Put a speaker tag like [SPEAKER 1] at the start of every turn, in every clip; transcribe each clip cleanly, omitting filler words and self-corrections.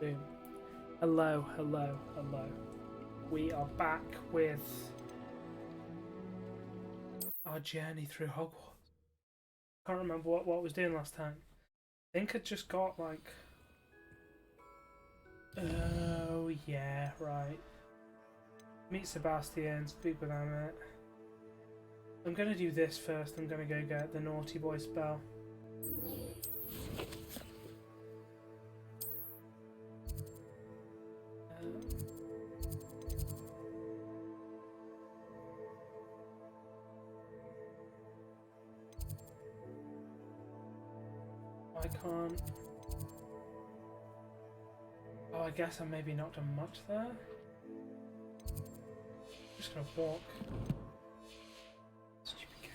[SPEAKER 1] Boom. Hello, hello, hello. We are back with our journey through Hogwarts. Can't remember what I was doing last time. I think I just got like... Oh yeah, right. Meet Sebastian, speak with Emmett. I'm gonna do this first. I'm gonna go get the naughty boy spell. I can't... Oh, I guess I maybe not done much there. I'm just gonna walk. Stupid game.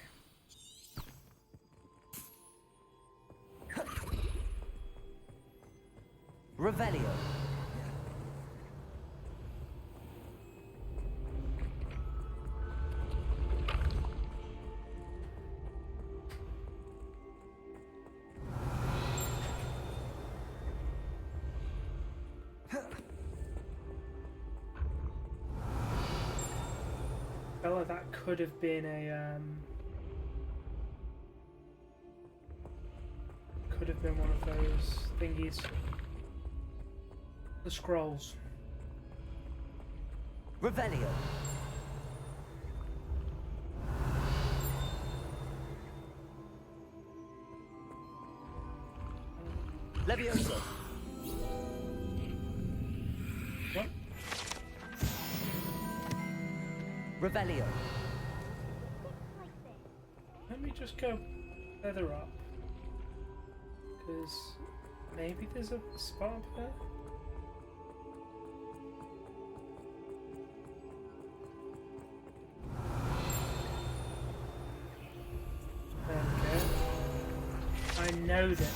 [SPEAKER 2] Revelio.
[SPEAKER 1] I felt like that could have been a could have been one of those thingies. The scrolls.
[SPEAKER 2] Revelio. Levioso.
[SPEAKER 1] What?
[SPEAKER 2] Revelio.
[SPEAKER 1] Let me just go further up. Because maybe there's a spot up there? There we go. I know that.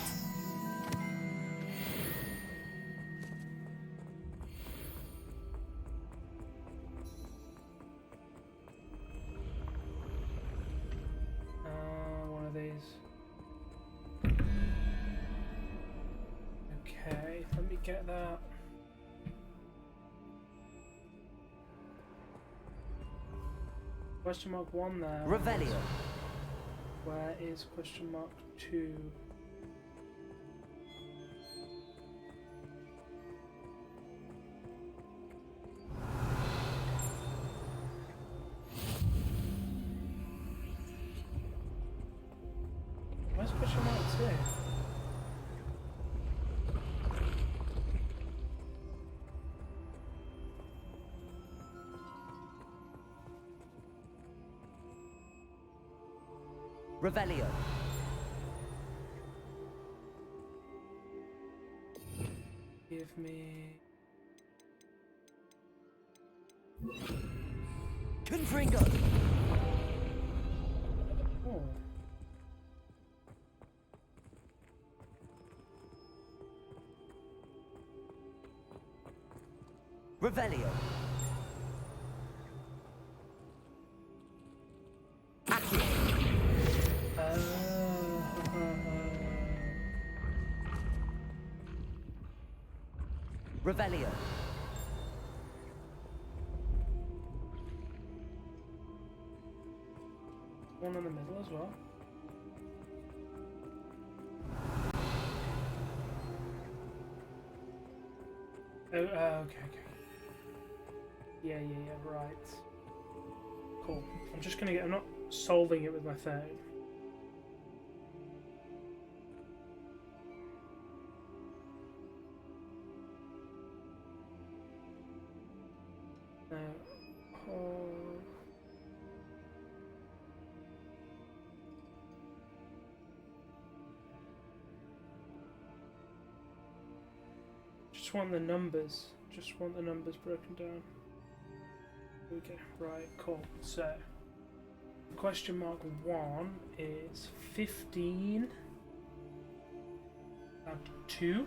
[SPEAKER 1] One of these. Okay, let me get that. Question mark 1 there.
[SPEAKER 2] Revelio.
[SPEAKER 1] Where is question mark 2? Where's question mark 2?
[SPEAKER 2] Revelio.
[SPEAKER 1] Give me...
[SPEAKER 2] Confringo.
[SPEAKER 1] Oh.
[SPEAKER 2] Revelio. Accio. Revelio.
[SPEAKER 1] One in the middle as well. Oh, okay. Yeah, right. Cool. I'm just gonna get... I'm not solving it with my phone. No. Oh. Just want the numbers. Just want the numbers broken down. Okay, right, cool. So, question mark 1 is 15. Down to 2.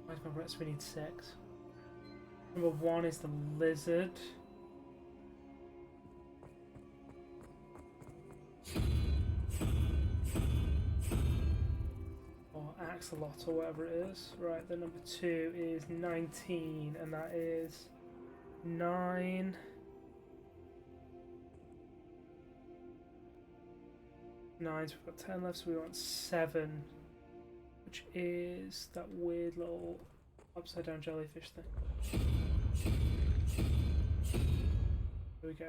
[SPEAKER 1] Where's my rest? We need 6. Number 1 is the lizard. axolot or whatever it is. Right, the number 2 is 19, and that is 9. Nine, so we've got 10 left, so we want 7, which is that weird little upside down jellyfish thing. There we go.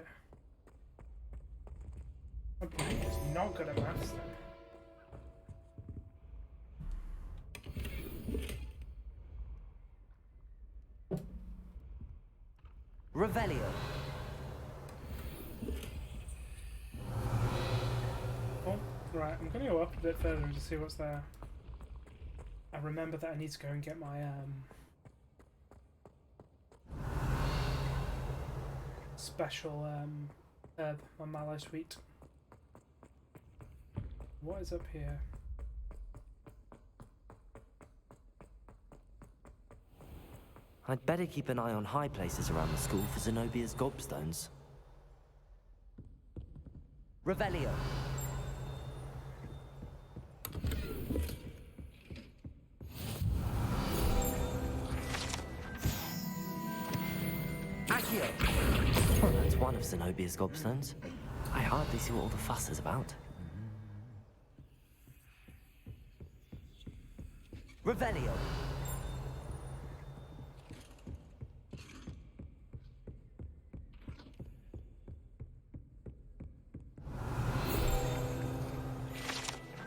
[SPEAKER 1] My brain is not good at maths then.
[SPEAKER 2] Revelio.
[SPEAKER 1] Oh, right, I'm going to go up a bit further to see what's there. I remember that I need to go and get my special herb, my mallow sweet. What is up here?
[SPEAKER 2] I'd better keep an eye on high places around the school for Zenobia's gobstones. Revelio. Accio. Well, that's one of Zenobia's gobstones. I hardly see what all the fuss is about. Revelio.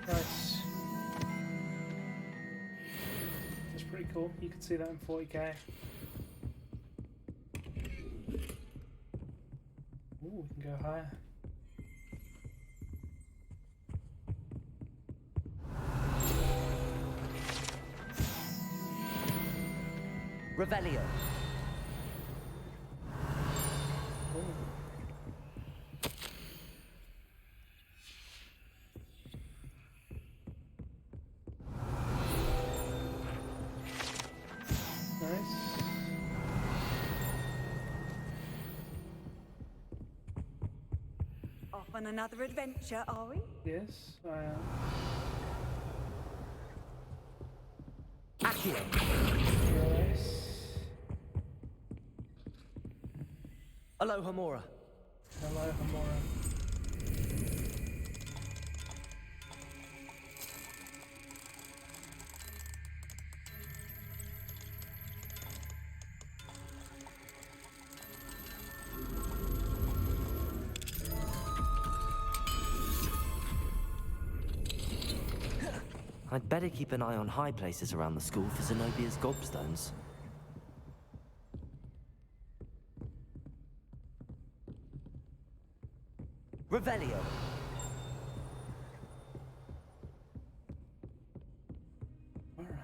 [SPEAKER 1] Nice. That's pretty cool. You can see that in 40k. Ooh, we can go higher.
[SPEAKER 2] Revelio.
[SPEAKER 1] Ooh. Nice.
[SPEAKER 3] Off on another adventure, are we?
[SPEAKER 1] Yes, I am.
[SPEAKER 2] Accio.
[SPEAKER 1] Nice.
[SPEAKER 2] Aloha Mora.
[SPEAKER 1] Hello, Hamora.
[SPEAKER 2] I'd better keep an eye on high places around the school for Zenobia's gobstones. Revelio.
[SPEAKER 1] Where am I?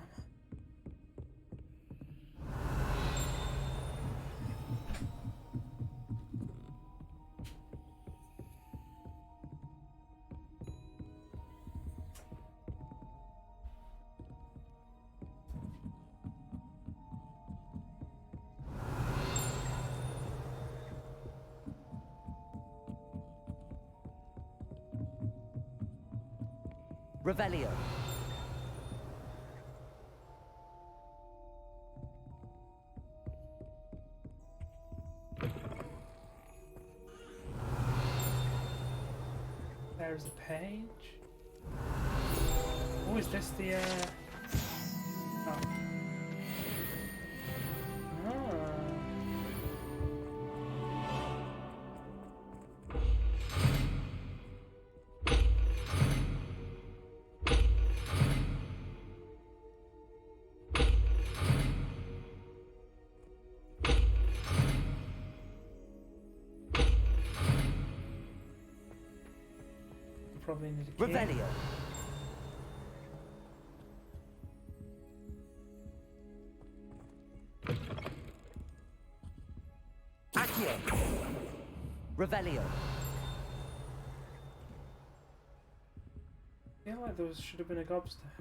[SPEAKER 2] Revelio.
[SPEAKER 1] There's a page. Oh, is this the oh. Ah. Probably need a key.
[SPEAKER 2] Revelio. Accio. Revelio.
[SPEAKER 1] I feel like there should have been a gobster.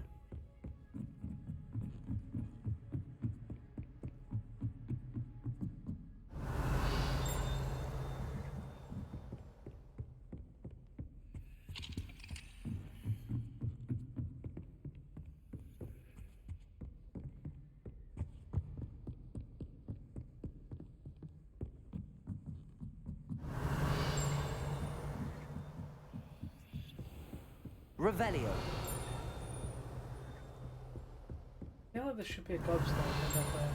[SPEAKER 2] Revelio.
[SPEAKER 1] I feel like there should be a gobstone above there.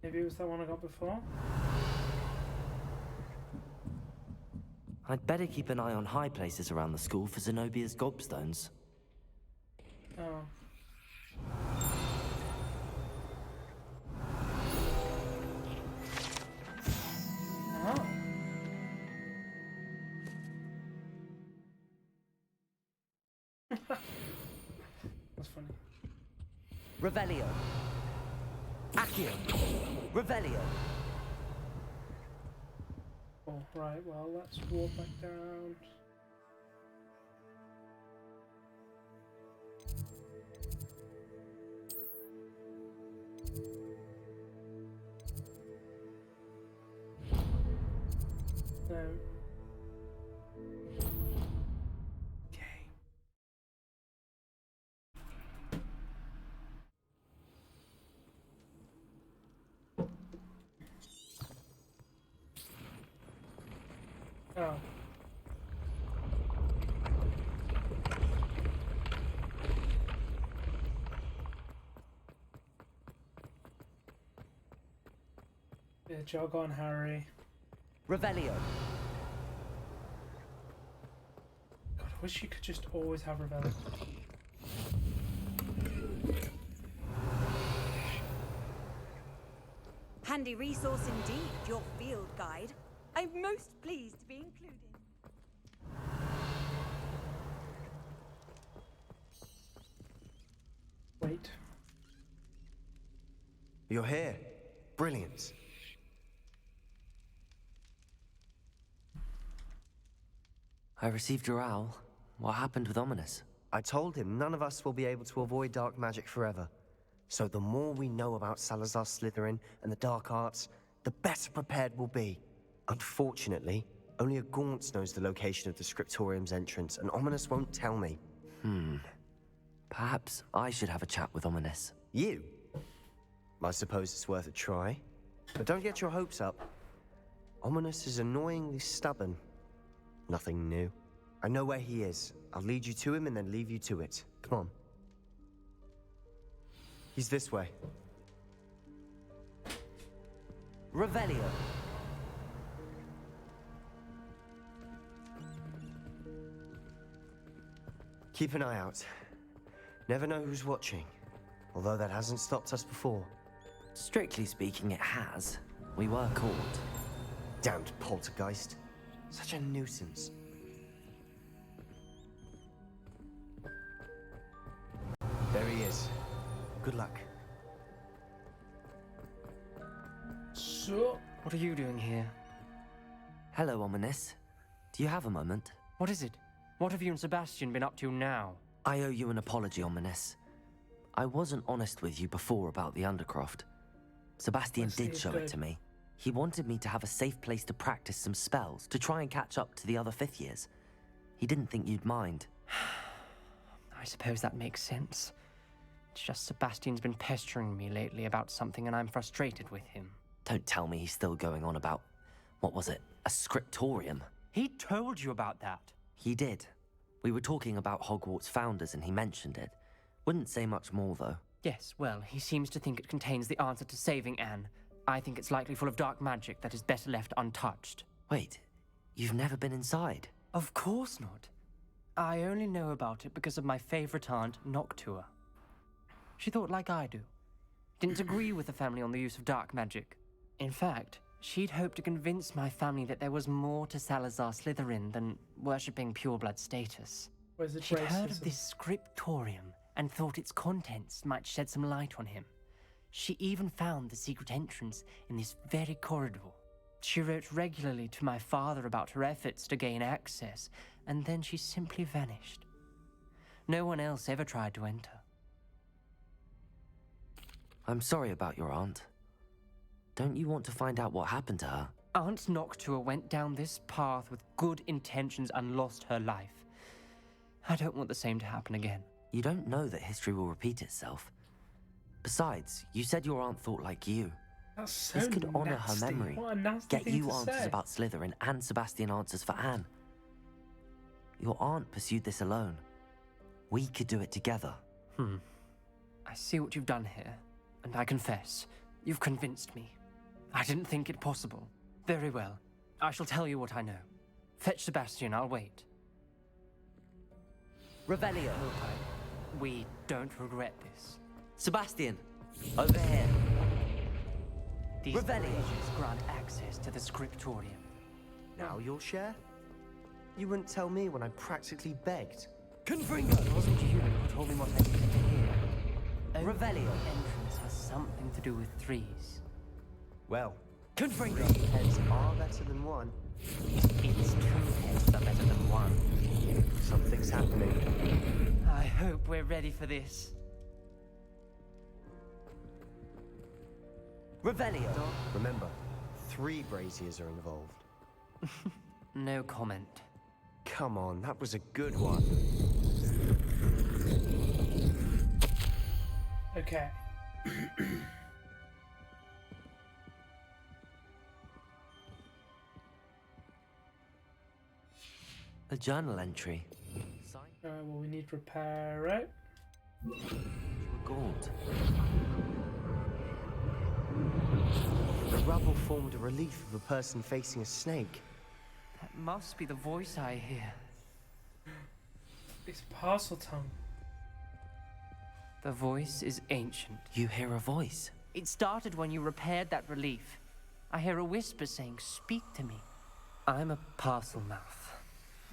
[SPEAKER 1] Maybe it was that one I got before?
[SPEAKER 2] I'd better keep an eye on high places around the school for Zenobia's gobstones.
[SPEAKER 1] Oh. Oh. That's funny.
[SPEAKER 2] Revelio. Accio. Revelio.
[SPEAKER 1] Oh, right, well, let's walk back down. So. Okay. Oh. Yeah, jog on, Harry.
[SPEAKER 2] Revelio.
[SPEAKER 1] God, I wish you could just always have Revelio.
[SPEAKER 3] Handy resource indeed, your field guide. I'm most pleased to be included.
[SPEAKER 1] Wait.
[SPEAKER 4] You're here. Brilliant.
[SPEAKER 2] I received your owl. What happened with Ominous?
[SPEAKER 4] I told him none of us will be able to avoid dark magic forever. So the more we know about Salazar Slytherin and the dark arts, the better prepared we'll be. Unfortunately, only a Gaunt knows the location of the Scriptorium's entrance, and Ominous won't tell me.
[SPEAKER 2] Perhaps I should have a chat with Ominous.
[SPEAKER 4] You? I suppose it's worth a try. But don't get your hopes up. Ominous is annoyingly stubborn. Nothing new. I know where he is. I'll lead you to him and then leave you to it. Come on. He's this way.
[SPEAKER 2] Revelio.
[SPEAKER 4] Keep an eye out. Never know who's watching. Although that hasn't stopped us before.
[SPEAKER 2] Strictly speaking, it has. We were caught.
[SPEAKER 4] Damned poltergeist. Such a nuisance. There he is. Good luck.
[SPEAKER 1] So.
[SPEAKER 5] What are you doing here?
[SPEAKER 2] Hello, Ominous. Do you have a moment?
[SPEAKER 5] What is it? What have you and Sebastian been up to now?
[SPEAKER 2] I owe you an apology, Ominous. I wasn't honest with you before about the Undercroft. Sebastian
[SPEAKER 1] Honestly,
[SPEAKER 2] did
[SPEAKER 1] it's
[SPEAKER 2] show
[SPEAKER 1] good.
[SPEAKER 2] it to me. He wanted me to have a safe place to practice some spells, to try and catch up to the other fifth years. He didn't think you'd mind.
[SPEAKER 5] I suppose that makes sense. It's just Sebastian's been pestering me lately about something and I'm frustrated with him.
[SPEAKER 2] Don't tell me he's still going on about, what was it, a scriptorium?
[SPEAKER 5] He told you about that.
[SPEAKER 2] He did. We were talking about Hogwarts founders and he mentioned it. Wouldn't say much more, though.
[SPEAKER 5] Yes, well, he seems to think it contains the answer to saving Anne. I think it's likely full of dark magic that is better left untouched.
[SPEAKER 2] Wait, you've never been inside?
[SPEAKER 5] Of course not. I only know about it because of my favorite aunt, Noctua. She thought like I do. Didn't agree with the family on the use of dark magic. In fact, she'd hoped to convince my family that there was more to Salazar Slytherin than worshipping pureblood status.
[SPEAKER 1] Where's the
[SPEAKER 5] She'd heard of
[SPEAKER 1] racism?
[SPEAKER 5] this scriptorium and thought its contents might shed some light on him. She even found the secret entrance in this very corridor. She wrote regularly to my father about her efforts to gain access, and then she simply vanished. No one else ever tried to enter.
[SPEAKER 2] I'm sorry about your aunt. Don't you want to find out what happened to her?
[SPEAKER 5] Aunt Noctua went down this path with good intentions and lost her life. I don't want the same to happen again.
[SPEAKER 2] You don't know that history will repeat itself. Besides, you said your aunt thought like you.
[SPEAKER 1] That's so
[SPEAKER 2] This could honor her
[SPEAKER 1] nasty.
[SPEAKER 2] memory.
[SPEAKER 1] What a nasty
[SPEAKER 2] Get
[SPEAKER 1] thing
[SPEAKER 2] you
[SPEAKER 1] to
[SPEAKER 2] answers
[SPEAKER 1] say.
[SPEAKER 2] about Slytherin and Sebastian answers for Anne. your aunt pursued this alone. We could do it together.
[SPEAKER 5] I see what you've done here, and I confess, you've convinced me. I didn't think it possible. Very well. I shall tell you what I know. Fetch Sebastian, I'll wait.
[SPEAKER 2] Revelio!
[SPEAKER 5] Hope we don't regret this.
[SPEAKER 2] Sebastian! Over here!
[SPEAKER 5] These
[SPEAKER 2] Revelio.
[SPEAKER 5] bridges grant access to the scriptorium.
[SPEAKER 4] Now you'll share? You wouldn't tell me when I practically begged.
[SPEAKER 2] Confringo!
[SPEAKER 5] It wasn't you who told me what I needed to hear.
[SPEAKER 2] Revelio.
[SPEAKER 5] The entrance has something to do with threes.
[SPEAKER 4] Well,
[SPEAKER 2] Confringo!
[SPEAKER 4] heads are better than one.
[SPEAKER 5] It's two heads that are better than one.
[SPEAKER 4] Something's happening.
[SPEAKER 5] I hope we're ready for this.
[SPEAKER 2] Revelio!
[SPEAKER 4] Remember, 3 braziers are involved.
[SPEAKER 5] No comment.
[SPEAKER 4] Come on, that was a good one.
[SPEAKER 1] Okay.
[SPEAKER 2] A journal entry.
[SPEAKER 1] Well, we need to repair it.
[SPEAKER 2] Gaunt.
[SPEAKER 4] The rubble formed a relief of a person facing a snake.
[SPEAKER 5] That must be the voice I hear.
[SPEAKER 1] It's parcel tongue.
[SPEAKER 5] The voice is ancient.
[SPEAKER 2] You hear a voice.
[SPEAKER 5] It started when you repaired that relief. I hear a whisper saying, "Speak to me." I'm a parcel mouth.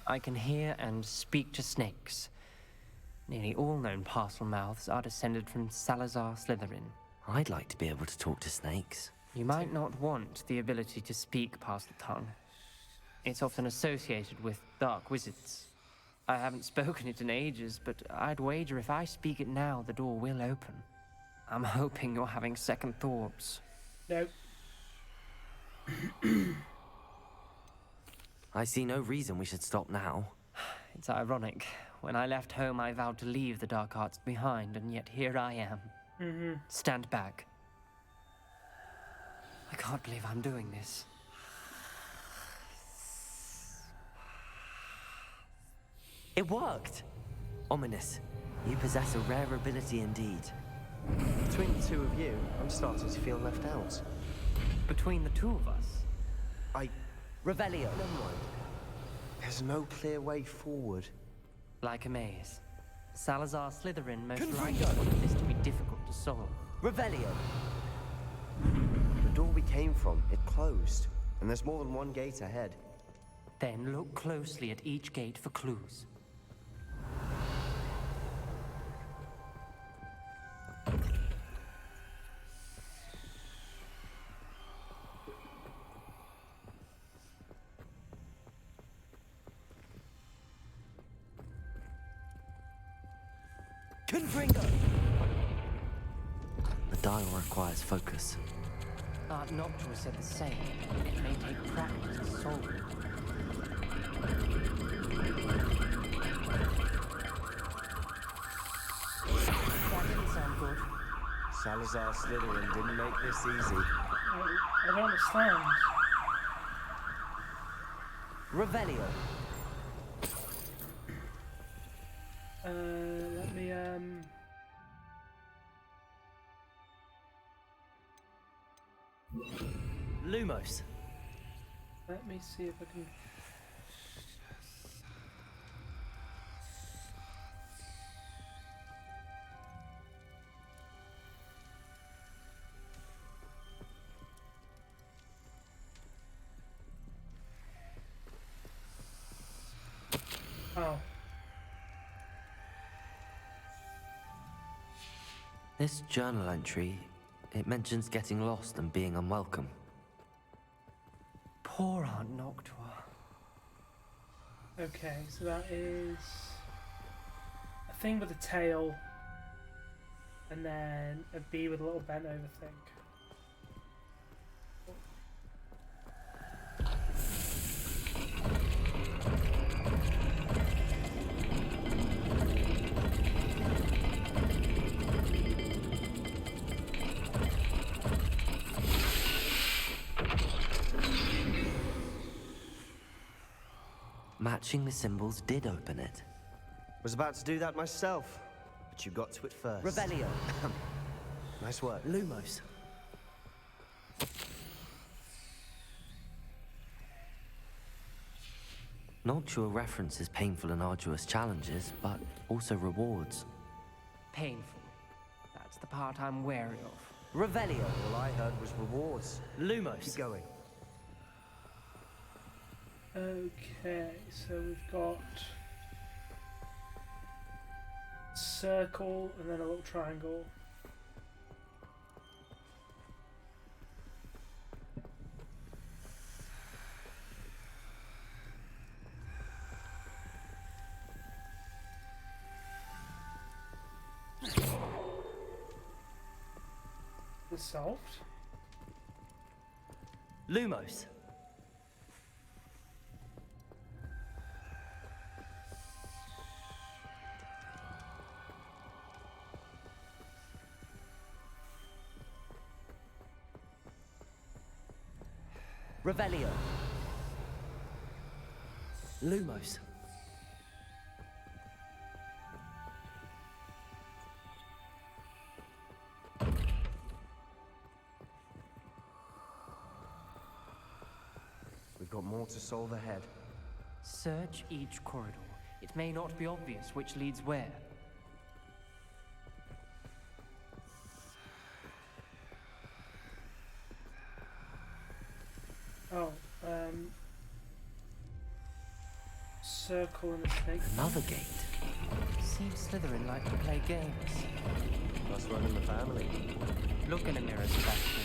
[SPEAKER 5] I can hear and speak to snakes. Nearly all known parcel mouths are descended from Salazar Slytherin.
[SPEAKER 2] I'd like to be able to talk to snakes.
[SPEAKER 5] You might not want the ability to speak parcel tongue. It's often associated with dark wizards. I haven't spoken it in ages, but I'd wager if I speak it now, the door will open. I'm hoping you're having second thoughts.
[SPEAKER 1] Nope.
[SPEAKER 2] I see no reason we should stop now.
[SPEAKER 5] It's ironic. When I left home, I vowed to leave the dark arts behind, and yet here I am. Stand back. I can't believe I'm doing this.
[SPEAKER 2] It worked! Ominous. You possess a rare ability indeed.
[SPEAKER 4] Between the 2 of you, I'm starting to feel left out.
[SPEAKER 5] Between the two of us,
[SPEAKER 2] Revelio.
[SPEAKER 4] Never mind. There's no clear way forward.
[SPEAKER 5] like a maze. Salazar Slytherin most likely wanted this to be difficult to solve.
[SPEAKER 2] Revelio.
[SPEAKER 4] The door we came from, it closed. And there's more than one gate ahead.
[SPEAKER 5] Then look closely at each gate for clues.
[SPEAKER 2] Confringo! The dial requires focus.
[SPEAKER 5] Aunt Noctua said the same. It may take practice to solve it. That didn't sound good.
[SPEAKER 4] Salazar Slytherin didn't make this easy.
[SPEAKER 1] I don't understand.
[SPEAKER 2] Revelio.
[SPEAKER 1] Let me,
[SPEAKER 2] Lumos.
[SPEAKER 1] let me see if I can... Oh.
[SPEAKER 2] This journal entry, it mentions getting lost and being unwelcome.
[SPEAKER 5] Poor Aunt Noctua.
[SPEAKER 1] Okay, so that is a thing with a tail, and then a bee with a little bent over thing.
[SPEAKER 2] Touching the symbols did open it.
[SPEAKER 4] Was about to do that myself, but you got to it first.
[SPEAKER 2] Revelio.
[SPEAKER 4] Nice work.
[SPEAKER 2] Lumos. Noctua references painful and arduous challenges, but also rewards.
[SPEAKER 5] Painful. That's the part I'm wary of.
[SPEAKER 2] Revelio.
[SPEAKER 4] All I heard was rewards.
[SPEAKER 2] Lumos.
[SPEAKER 4] Keep going.
[SPEAKER 1] Okay, so we've got circle and then a little triangle. This solved.
[SPEAKER 2] Lumos. Revelio. Lumos.
[SPEAKER 4] We've got more to solve ahead.
[SPEAKER 5] Search each corridor. It may not be obvious which leads where.
[SPEAKER 1] Oh, circle and a snake.
[SPEAKER 2] Another gate.
[SPEAKER 5] Seems Slytherin like to play games.
[SPEAKER 4] Us running the family.
[SPEAKER 5] Look in a mirror, Sebastian.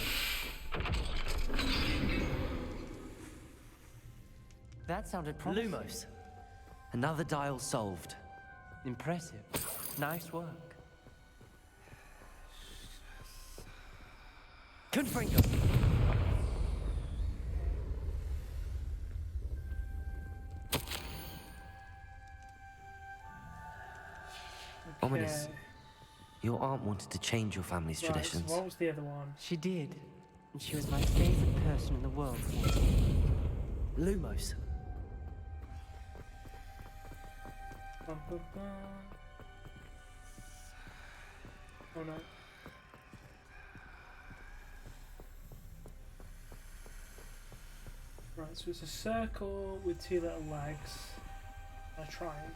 [SPEAKER 5] That sounded promising.
[SPEAKER 2] Lumos. Another dial solved.
[SPEAKER 5] Impressive. Nice work.
[SPEAKER 2] Confringo. Ominous.
[SPEAKER 1] Okay.
[SPEAKER 2] Your aunt wanted to change your family's
[SPEAKER 1] Right,
[SPEAKER 2] traditions.
[SPEAKER 1] so what was the other one?
[SPEAKER 5] She did. And she was my favorite person in the world.
[SPEAKER 2] Lumos.
[SPEAKER 1] Bum, bum, bum. Oh no. Right, so it's a circle with two little legs, and a triangle.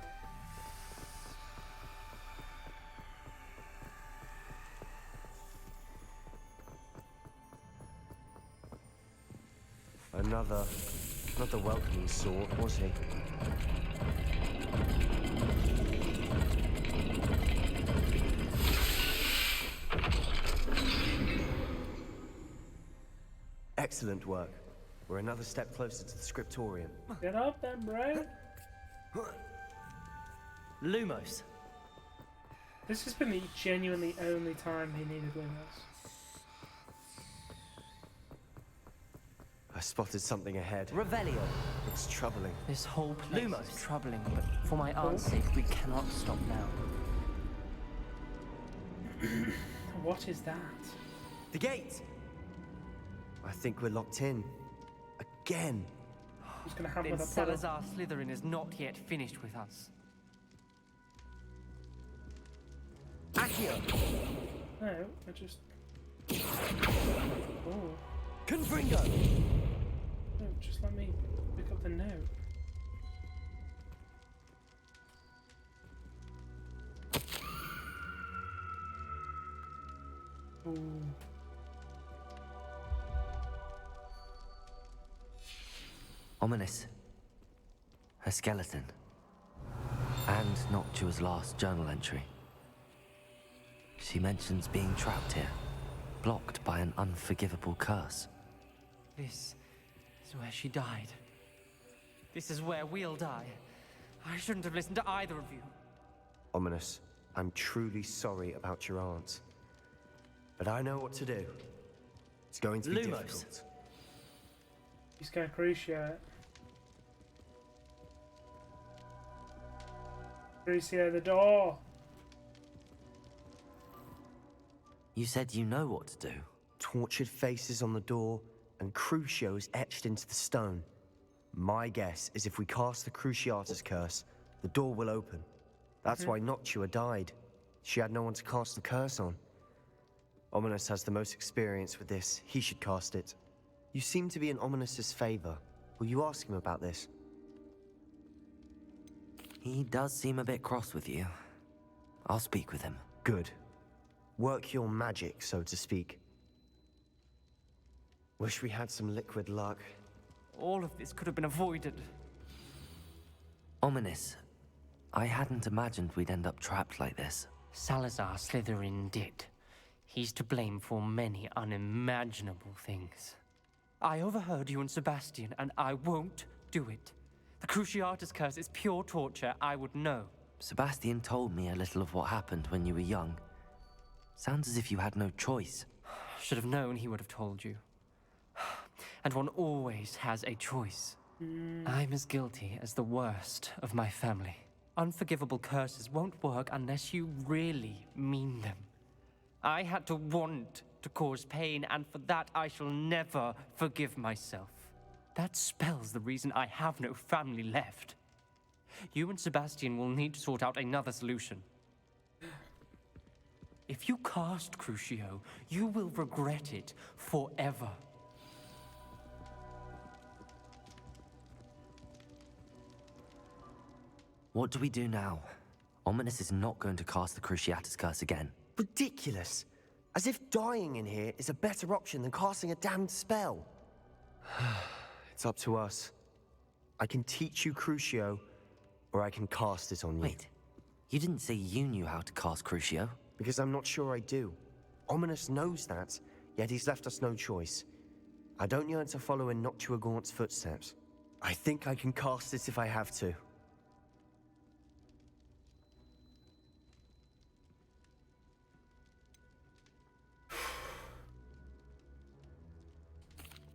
[SPEAKER 4] Not the welcoming sort, was he? Excellent work. We're another step closer to the scriptorium.
[SPEAKER 1] Get up then, bro.
[SPEAKER 2] Lumos.
[SPEAKER 1] This has been the genuinely only time he needed Lumos.
[SPEAKER 4] I spotted something ahead.
[SPEAKER 2] Revelio.
[SPEAKER 4] It's troubling.
[SPEAKER 5] This whole place
[SPEAKER 2] Lumos.
[SPEAKER 5] is troubling, but for my aunt's sake, we cannot stop now.
[SPEAKER 1] What is that?
[SPEAKER 4] The gate! I think we're locked in. Again.
[SPEAKER 1] Who's gonna hammer
[SPEAKER 5] Then
[SPEAKER 1] the puddle?
[SPEAKER 5] Salazar Slytherin is not yet finished with us.
[SPEAKER 2] Accio.
[SPEAKER 1] No, I just. Oh.
[SPEAKER 2] Confringo.
[SPEAKER 1] No, just let me pick up the note. Ooh.
[SPEAKER 2] Ominous. Her skeleton. And Noctua's last journal entry. She mentions being trapped here, blocked by an unforgivable curse.
[SPEAKER 5] This is where she died. This is where we'll die. I shouldn't have listened to either of you.
[SPEAKER 4] Ominous, I'm truly sorry about your aunt. But I know what to do. It's going to be
[SPEAKER 2] Lumos.
[SPEAKER 4] difficult.
[SPEAKER 1] He's going cruciate. Cruciate the door.
[SPEAKER 2] You said you know what to do.
[SPEAKER 4] Tortured faces on the door and Crucios etched into the stone. My guess is if we cast the Cruciatus Curse, the door will open. That's why Noctua died. She had no one to cast the curse on. Ominous has the most experience with this. He should cast it. You seem to be in Ominous's favor. Will you ask him about this?
[SPEAKER 2] He does seem a bit cross with you. I'll speak with him.
[SPEAKER 4] Good. Work your magic, so to speak. Wish we had some liquid luck.
[SPEAKER 5] All of this could have been avoided.
[SPEAKER 2] Ominous, I hadn't imagined we'd end up trapped like this.
[SPEAKER 5] Salazar Slytherin did. He's to blame for many unimaginable things. I overheard you and Sebastian, and I won't do it. The Cruciatus Curse is pure torture, I would know.
[SPEAKER 2] Sebastian told me a little of what happened when you were young. Sounds as if you had no choice.
[SPEAKER 5] Should have known he would have told you. And one always has a choice. I'm as guilty as the worst of my family. Unforgivable curses won't work unless you really mean them. I had to want to cause pain, and for that I shall never forgive myself. That spells the reason I have no family left. You and Sebastian will need to sort out another solution. If you cast Crucio, you will regret it forever.
[SPEAKER 2] What do we do now? Ominous is not going to cast the Cruciatus Curse again.
[SPEAKER 4] Ridiculous! As if dying in here is a better option than casting a damned spell. It's up to us. I can teach you Crucio, or I can cast it on you.
[SPEAKER 2] Wait, you didn't say you knew how to cast Crucio?
[SPEAKER 4] Because I'm not sure I do. Ominous knows that, yet he's left us no choice. I don't yearn to follow in Noctua Gaunt's footsteps. I think I can cast it if I have to.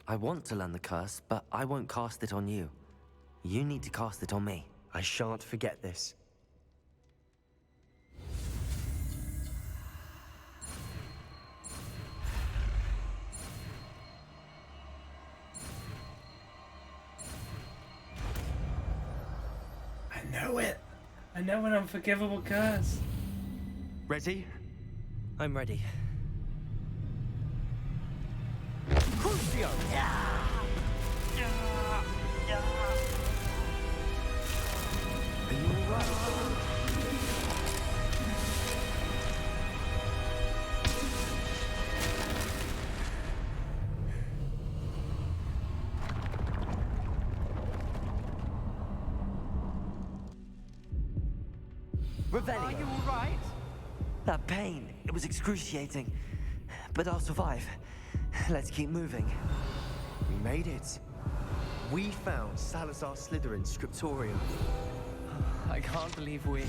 [SPEAKER 2] I want to learn the curse, but I won't cast it on you. You need to cast it on me.
[SPEAKER 4] I shan't forget this.
[SPEAKER 1] I know it. I know an unforgivable curse.
[SPEAKER 4] Ready?
[SPEAKER 2] I'm ready.
[SPEAKER 4] Crucio! Are you alright?
[SPEAKER 2] Revelio!
[SPEAKER 5] Are you all right?
[SPEAKER 2] That pain, it was excruciating. But I'll survive. Let's keep moving.
[SPEAKER 4] We made it. We found Salazar Slytherin's scriptorium.
[SPEAKER 5] I can't believe we're here.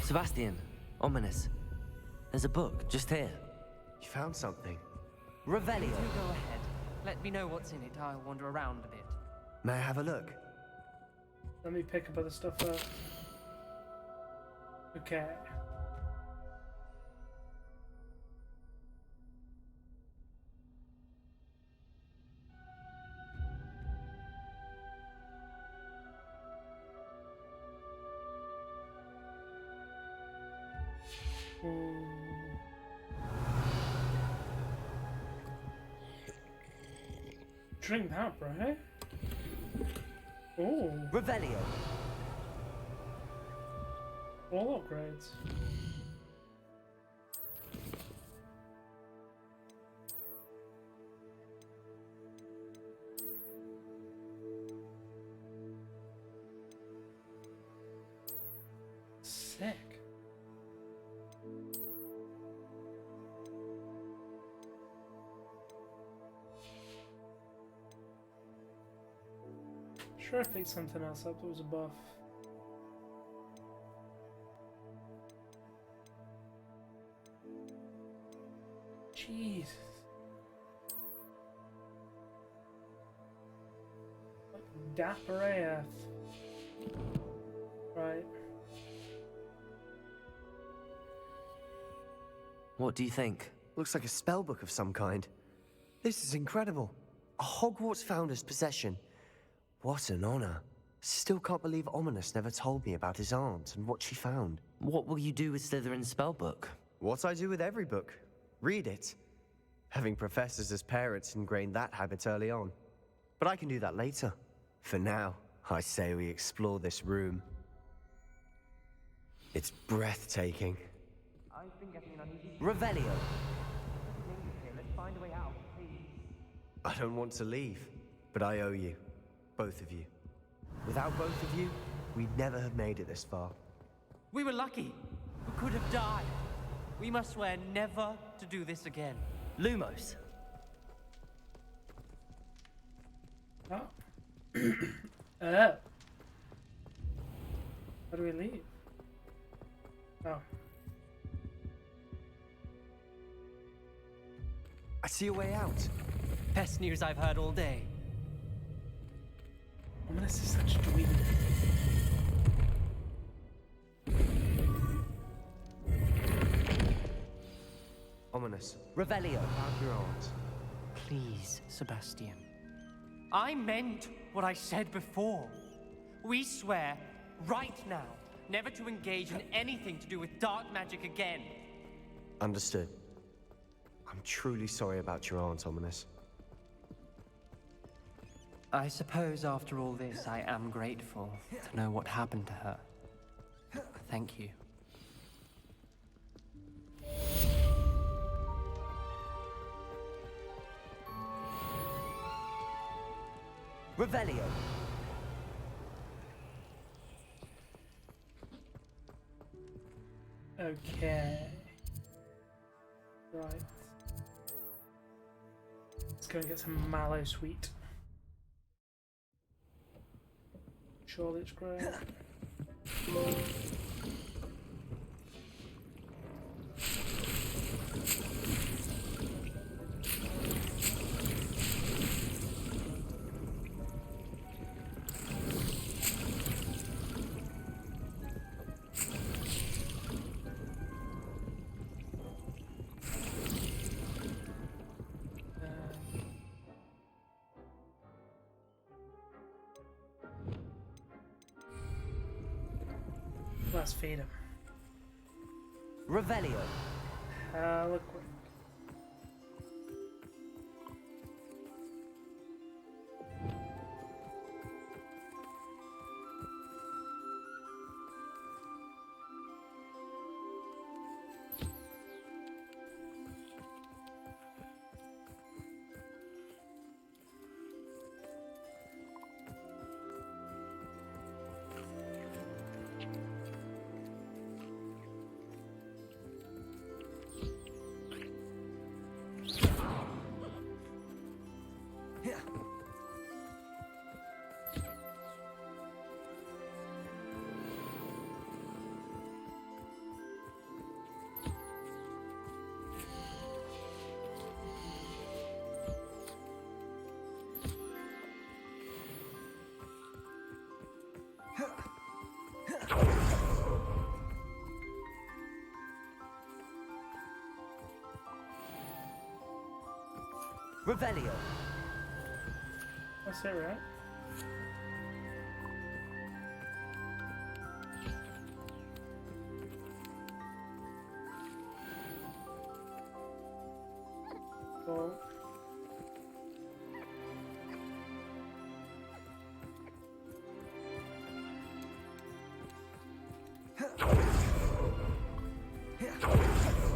[SPEAKER 2] Sebastian, Ominous. There's a book just here.
[SPEAKER 4] You found something.
[SPEAKER 2] Revelio.
[SPEAKER 5] Do go ahead. Let me know what's in it. I'll wander around a bit.
[SPEAKER 4] May I have a look?
[SPEAKER 1] Let me pick up other stuff up. Okay. Drink that, bro. Oh,
[SPEAKER 2] Revelio.
[SPEAKER 1] all upgrades. Sick. Sure, I picked something else up that was a buff. Jeez. Dapper AF. Right.
[SPEAKER 2] What do you think?
[SPEAKER 4] Looks like a spellbook of some kind. This is incredible. A Hogwarts founder's possession. What an honor. Still can't believe Ominous never told me about his aunt and what she found.
[SPEAKER 2] What will you do with Slytherin's spellbook?
[SPEAKER 4] What I do with every book. Read it. Having professors as parents ingrained that habit early on. But I can do that later. For now, I say we explore this room. It's breathtaking.
[SPEAKER 2] Revelio.
[SPEAKER 5] Let's find a way out, please.
[SPEAKER 4] I don't want to leave, but I owe you. Both of you. Without both of you, we'd never have made it this far.
[SPEAKER 5] We were lucky. We could have died. We must swear never to do this again.
[SPEAKER 2] Lumos.
[SPEAKER 1] Oh. How do we leave? Oh.
[SPEAKER 4] I see a way out.
[SPEAKER 5] Best news I've heard all day.
[SPEAKER 1] Ominous is such a dweeb.
[SPEAKER 4] Ominous.
[SPEAKER 2] Revelio.
[SPEAKER 4] About your aunt.
[SPEAKER 5] Please, Sebastian. I meant what I said before. We swear, right now, never to engage in anything to do with dark magic again.
[SPEAKER 4] Understood. I'm truly sorry about your aunt, Ominous.
[SPEAKER 5] I suppose after all this, I am grateful to know what happened to her. Thank you.
[SPEAKER 2] Revelio.
[SPEAKER 1] Okay. Right. Let's go and get some mallow sweet. Surely it's great. Let's feed him.
[SPEAKER 2] Revelio.
[SPEAKER 1] Hella quick.
[SPEAKER 2] Revelio.
[SPEAKER 1] That's it, right? Cool.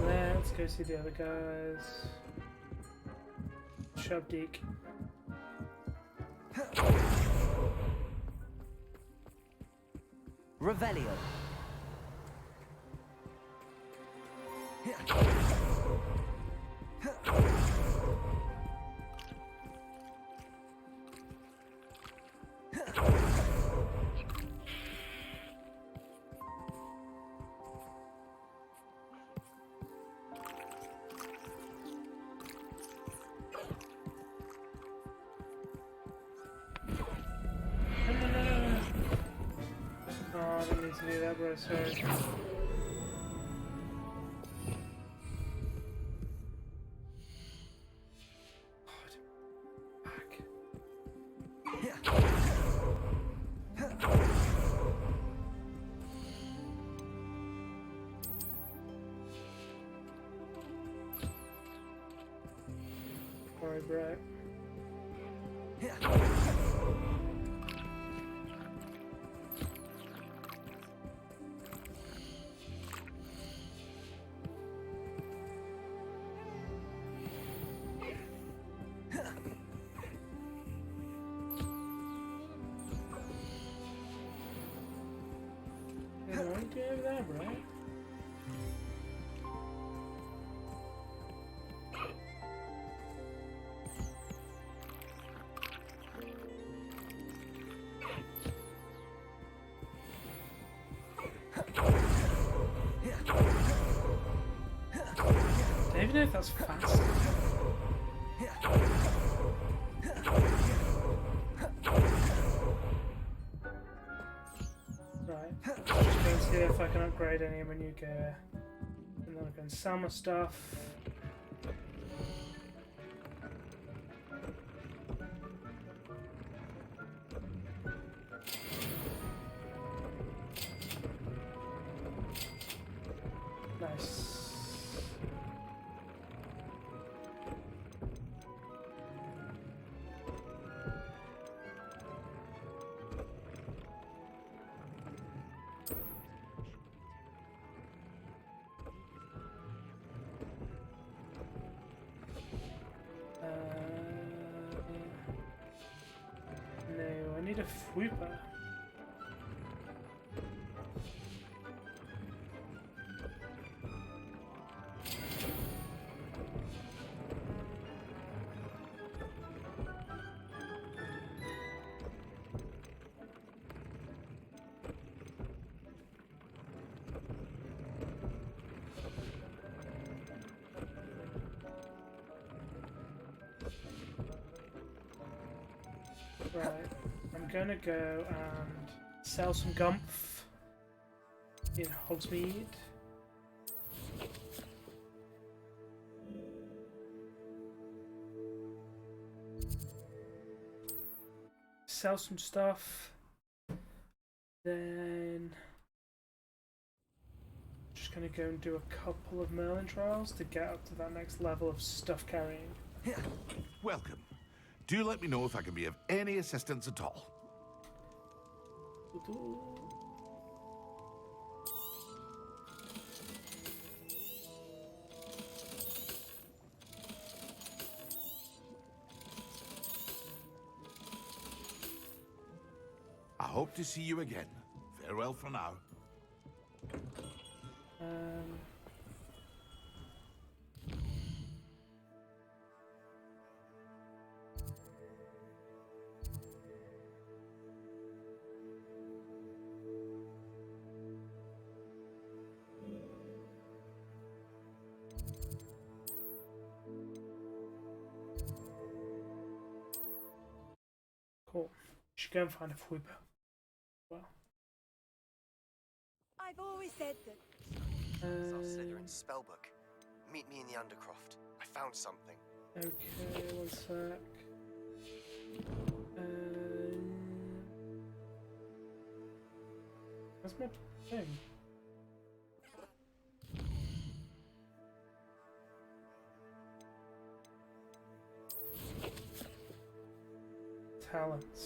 [SPEAKER 1] Let's go see the other guys. Shove Deke.
[SPEAKER 2] Revelio.
[SPEAKER 1] need to do that, bro, sorry. Sorry, bro. Get over there, bro. Don't even know if that's fast. Right. Just go and see if I can upgrade any of my new gear. And then I can sell my stuff. Nice. No, I need a Fwooper. Right, I'm gonna go and sell some gumph in Hogsmeade. Sell some stuff. Then just gonna go and do a couple of Merlin trials to get up to that next level of stuff carrying.
[SPEAKER 6] Welcome. Do let me know if I can be of any assistance at all. I hope to see you again. Farewell for now.
[SPEAKER 1] Cool. Should go and find a Fwooper. Well.
[SPEAKER 3] I've always said that.
[SPEAKER 4] Our Slytherin's spellbook. Meet me in the Undercroft. I found something.
[SPEAKER 1] Okay, one sec. Where's my thing? Talents.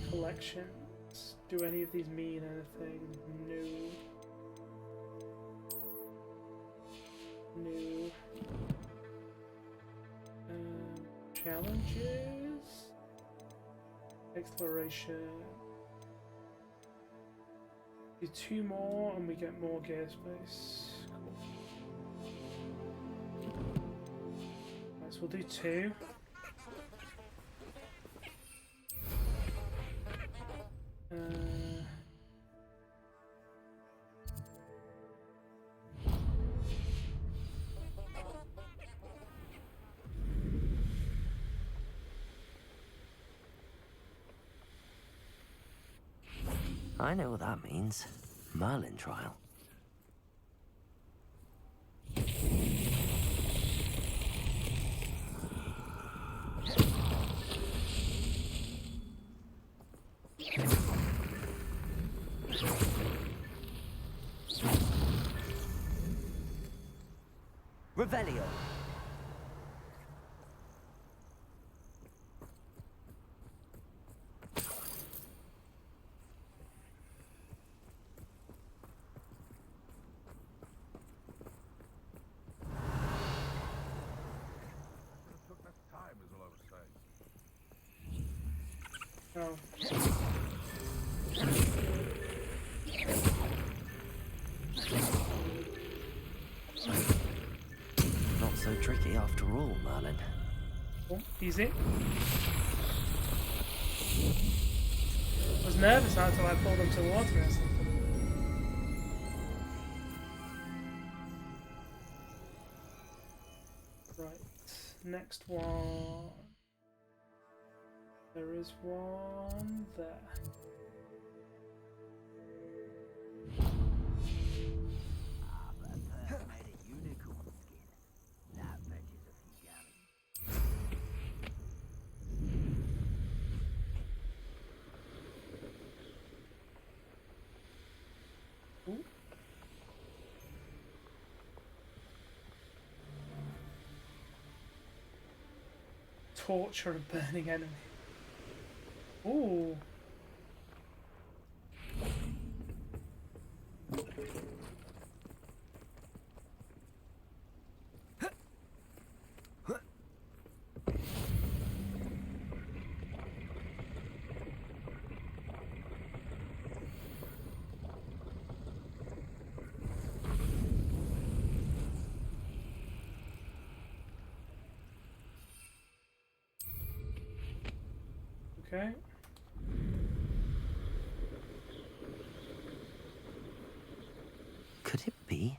[SPEAKER 1] Collections. Do any of these mean anything? No. No. challenges. Exploration. Do 2 more and we get more gear space. Cool. Right, so we'll do 2.
[SPEAKER 2] I know what that means. Merlin trial. Revelio.
[SPEAKER 1] Oh.
[SPEAKER 2] Not so tricky after all, Merlin.
[SPEAKER 1] Oh, easy. I was nervous until I pulled them towards me or something. Right, next one. There is one there. Ooh. Torture a burning enemy. Ooh. Okay.
[SPEAKER 2] Could it be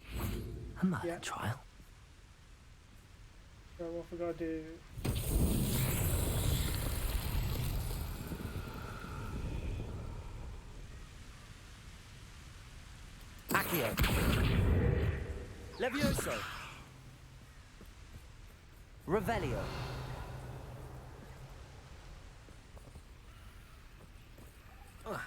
[SPEAKER 2] a Merlin
[SPEAKER 1] Yeah.
[SPEAKER 2] trial?
[SPEAKER 1] So what we gotta do?
[SPEAKER 2] Accio. Levioso. Revelio.
[SPEAKER 1] Um,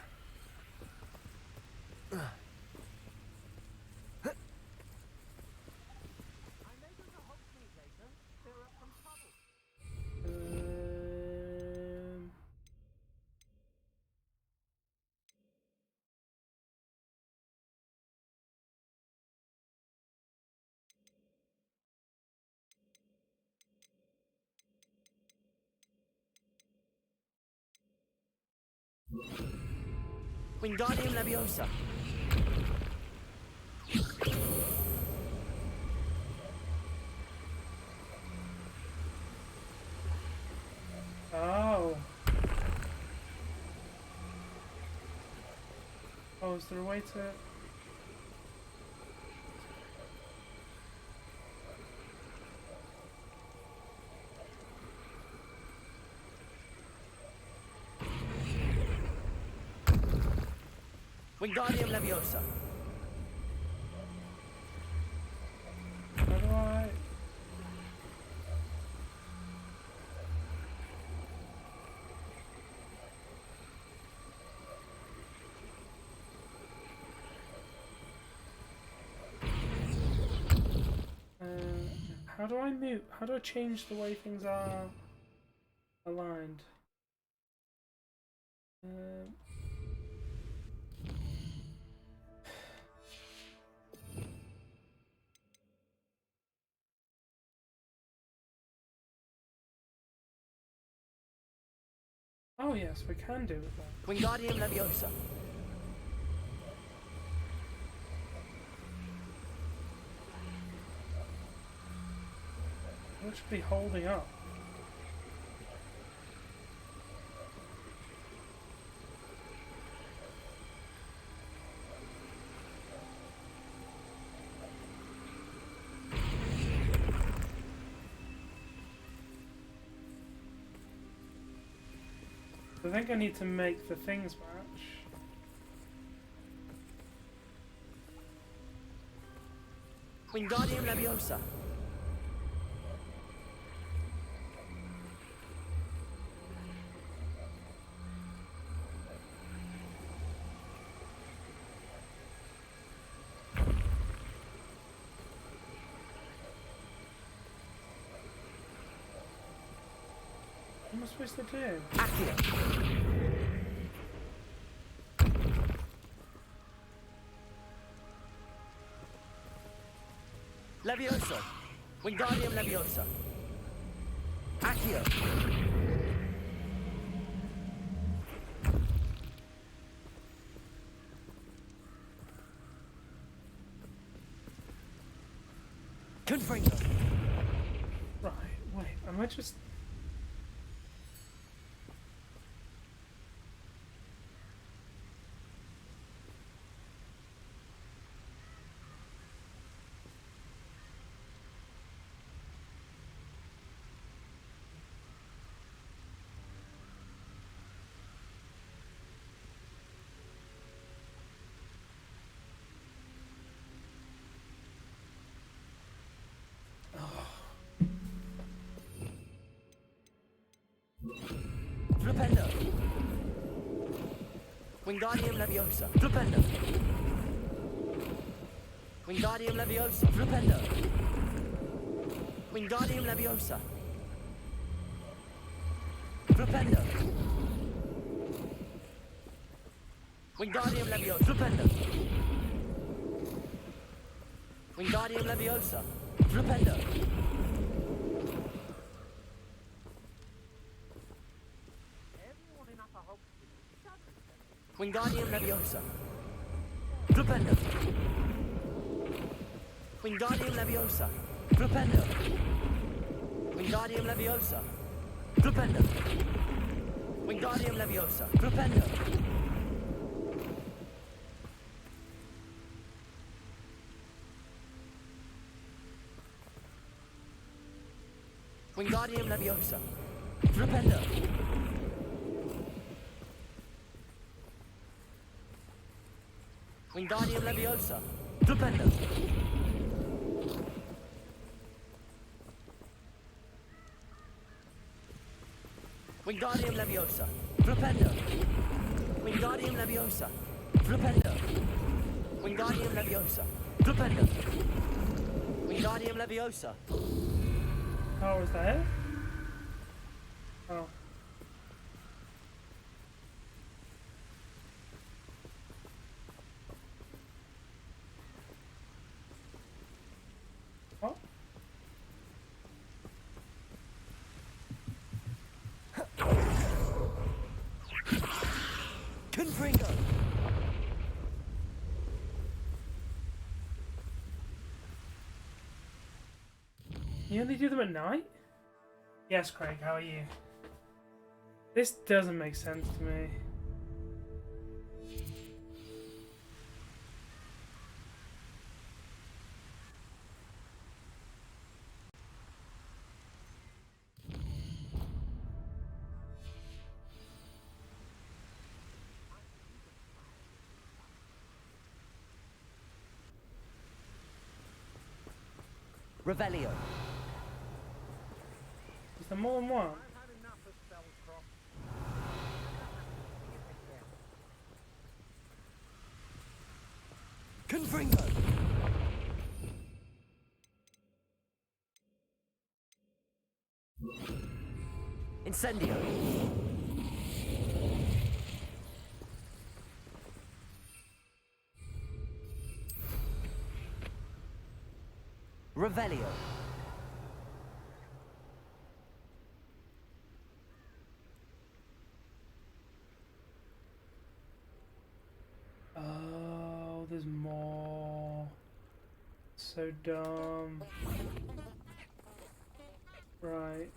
[SPEAKER 2] Wingardium Leviosa.
[SPEAKER 1] oh. Oh, is there a way to...
[SPEAKER 2] Wingardium Leviosa.
[SPEAKER 1] How do I... how do I move? How do I change the way things are aligned? Oh yes, we can do with that.
[SPEAKER 5] Wingardium Leviosa.
[SPEAKER 1] What should be holding up? I think I need to make the things match.
[SPEAKER 5] Wingardium Leviosa.
[SPEAKER 1] What am I supposed to do?
[SPEAKER 5] Accio. Leviosa. Wingardium Leviosa. Accio. Confringo.
[SPEAKER 1] Right, wait, am I just...
[SPEAKER 5] Flipendo. Wingardium Leviosa. Flipendo. Wingardium Leviosa. Flipendo. Wingardium Leviosa. Flipendo. Wingardium Leviosa. Flipendo. Wingardium Leviosa. Flipendo. Wingardium Leviosa. Flipendo. Wingardium Leviosa. Flipendo. Wingardium Leviosa. Flipendo. Wingardium Leviosa. Flipendo. Wingardium Leviosa. Flipendo. Wingardium Leviosa. Flipendo. Wingardium Leviosa. Flipendo. Wingardium Leviosa. Flipendo. Wingardium Leviosa. Flipendo. Wingardium Leviosa.
[SPEAKER 1] Oh, is that it? Oh. Oh.
[SPEAKER 5] Confringo.
[SPEAKER 1] You only do them at night? Yes, Craig, how are you? This doesn't make sense to me.
[SPEAKER 5] Revelio.
[SPEAKER 1] Is there more than one?
[SPEAKER 5] Confringo. Incendio. Revelio.
[SPEAKER 1] there's more. So dumb. Right.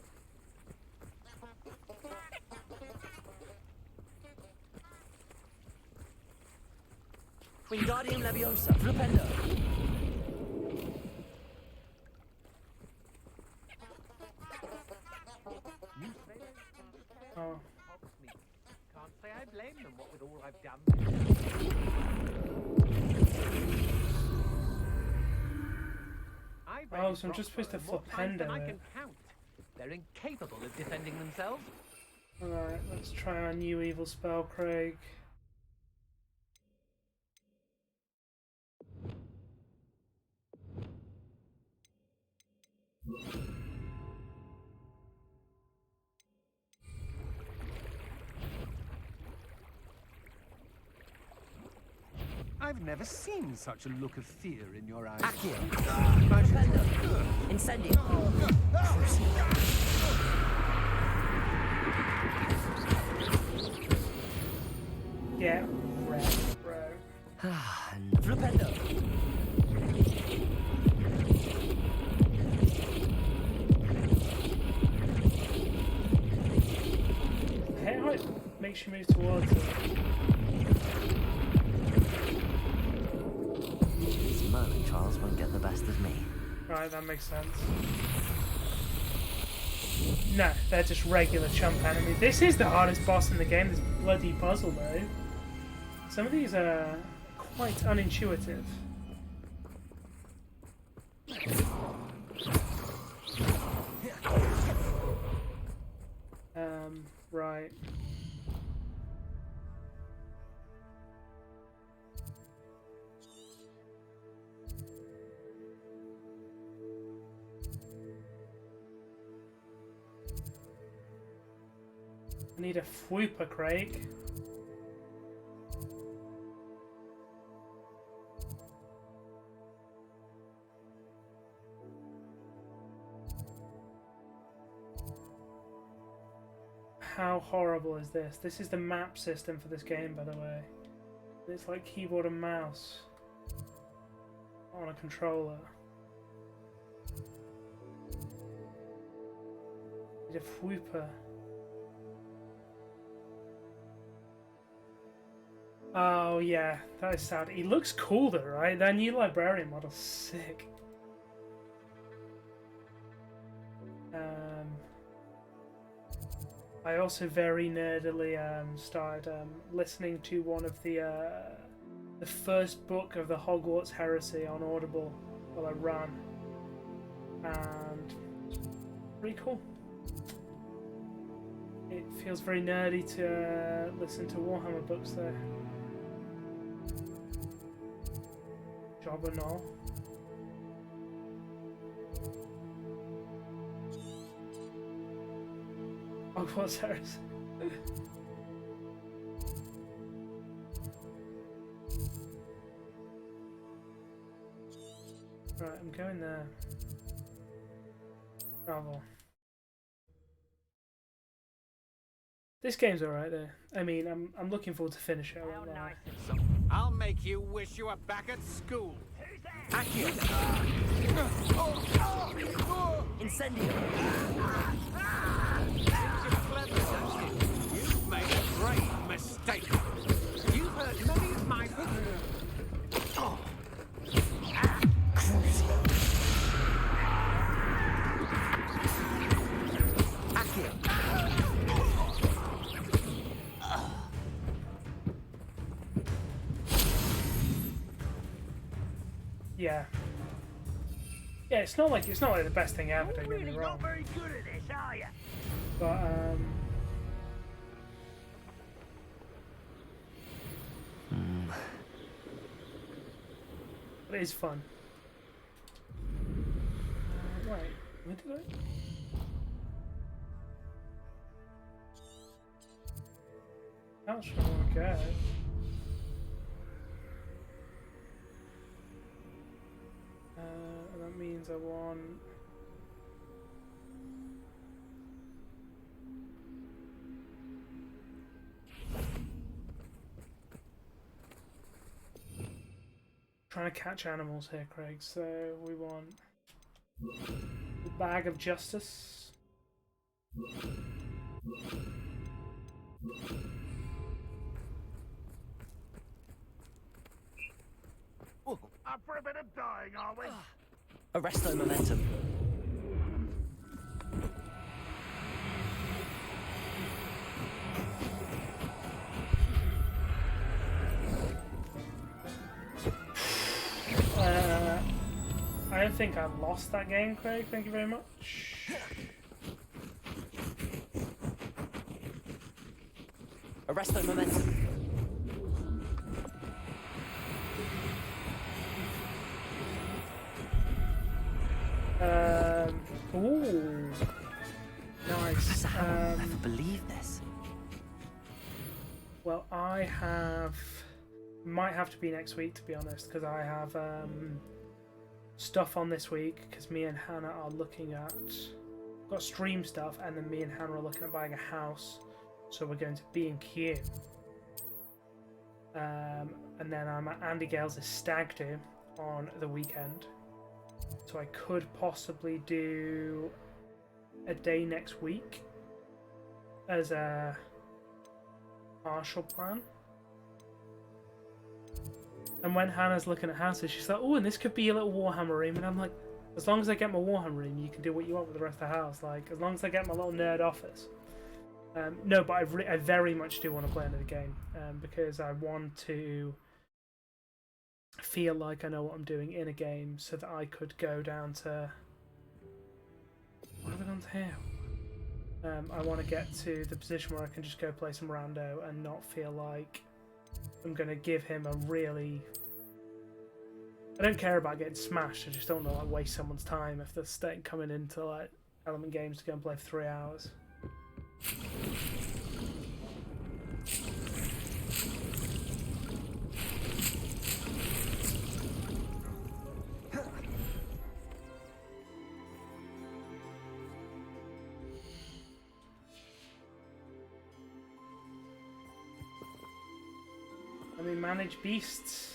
[SPEAKER 2] Wingardium Leviosa, Flipendo.
[SPEAKER 1] Oh.
[SPEAKER 7] Can't say I blame them, what with all I've done.
[SPEAKER 1] Oh, so I'm just supposed to Flipendo
[SPEAKER 7] I
[SPEAKER 1] it.
[SPEAKER 7] can count. They're incapable of defending themselves.
[SPEAKER 1] Alright, let's try our new evil spell, Craig.
[SPEAKER 7] I've never seen such a look of fear in your eyes.
[SPEAKER 2] Accio. Flipendo. Incendio.
[SPEAKER 1] Get wrecked, bro.
[SPEAKER 2] Flipendo.
[SPEAKER 1] I hate how it makes you move towards it.
[SPEAKER 2] These Merlin trials won't get the best of me.
[SPEAKER 1] Right, that makes sense. No, they're just regular chump enemies. This is the hardest boss in the game, this bloody puzzle though. Some of these are quite unintuitive. Right. I need a Fwooper, Craig. How horrible is this? This is the map system for this game, by the way. It's like keyboard and mouse on a controller. Need a Fwooper. Oh yeah, that is sad. He looks cool though, right? That new librarian model's sick. I also very nerdily started listening to one of the first book of the Hogwarts Heresy on Audible while I ran, and it's pretty cool. It feels very nerdy to listen to Warhammer books though. Job and all. Hogwarts Heresy. Right, I'm going there. Travel. This game's alright though. I mean, I'm looking forward to finish it. I won't lie.
[SPEAKER 7] I'll make you wish you were back at school.
[SPEAKER 2] Accio. Incendio.
[SPEAKER 7] You've made a grave mistake. You've heard many of my
[SPEAKER 1] Yeah. Yeah, it's not like the best thing ever, don't get me wrong.
[SPEAKER 7] very good at this, are you?
[SPEAKER 1] But but it is fun. Right, where did I? That's where I want to go. And that means I want. Trying to catch animals here, Craig. So we want the bag of justice.
[SPEAKER 6] Up for a bit of dying, are we?
[SPEAKER 2] Arresto momentum.
[SPEAKER 1] I don't think I lost that game, Craig. Thank you very much.
[SPEAKER 2] Arresto momentum.
[SPEAKER 1] Ooh. Nice.
[SPEAKER 2] I'll never believe this.
[SPEAKER 1] Well, might have to be next week, to be honest, because I have stuff on this week, because me and Hannah are looking at... got stream stuff, and then me and Hannah are looking at buying a house, so we're going to B&Q. And then I'm at Andy Gales' stag do on the weekend, so I could possibly do a day next week as a partial plan. And when Hannah's looking at houses, she's like, oh, and this could be a little Warhammer room. And I'm like, as long as I get my Warhammer room, you can do what you want with the rest of the house. Like, as long as I get my little nerd office. No, but I very much do want to play another game. Because I want to feel like I know what I'm doing in a game, so that I could go down to... What have I gone to here? I want to get to the position where I can just go play some rando and not feel like I'm going to give him a really... I don't care about getting smashed, I just don't want to like waste someone's time if they're coming into like Element Games to go and play for 3 hours. Let me manage beasts.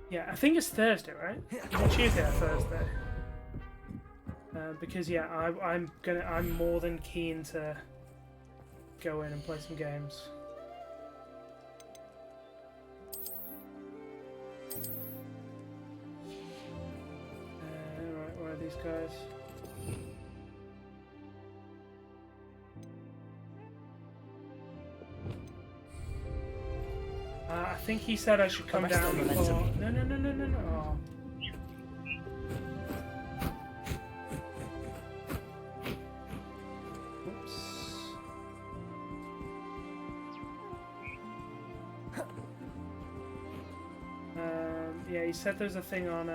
[SPEAKER 1] Yeah, I think it's Thursday, right? Is it Tuesday or Thursday? Because yeah, I'm more than keen to go in and play some games. Right, where are these guys? I think he said I should come down for... No. Oh. Oops. Yeah, he said there's a thing on...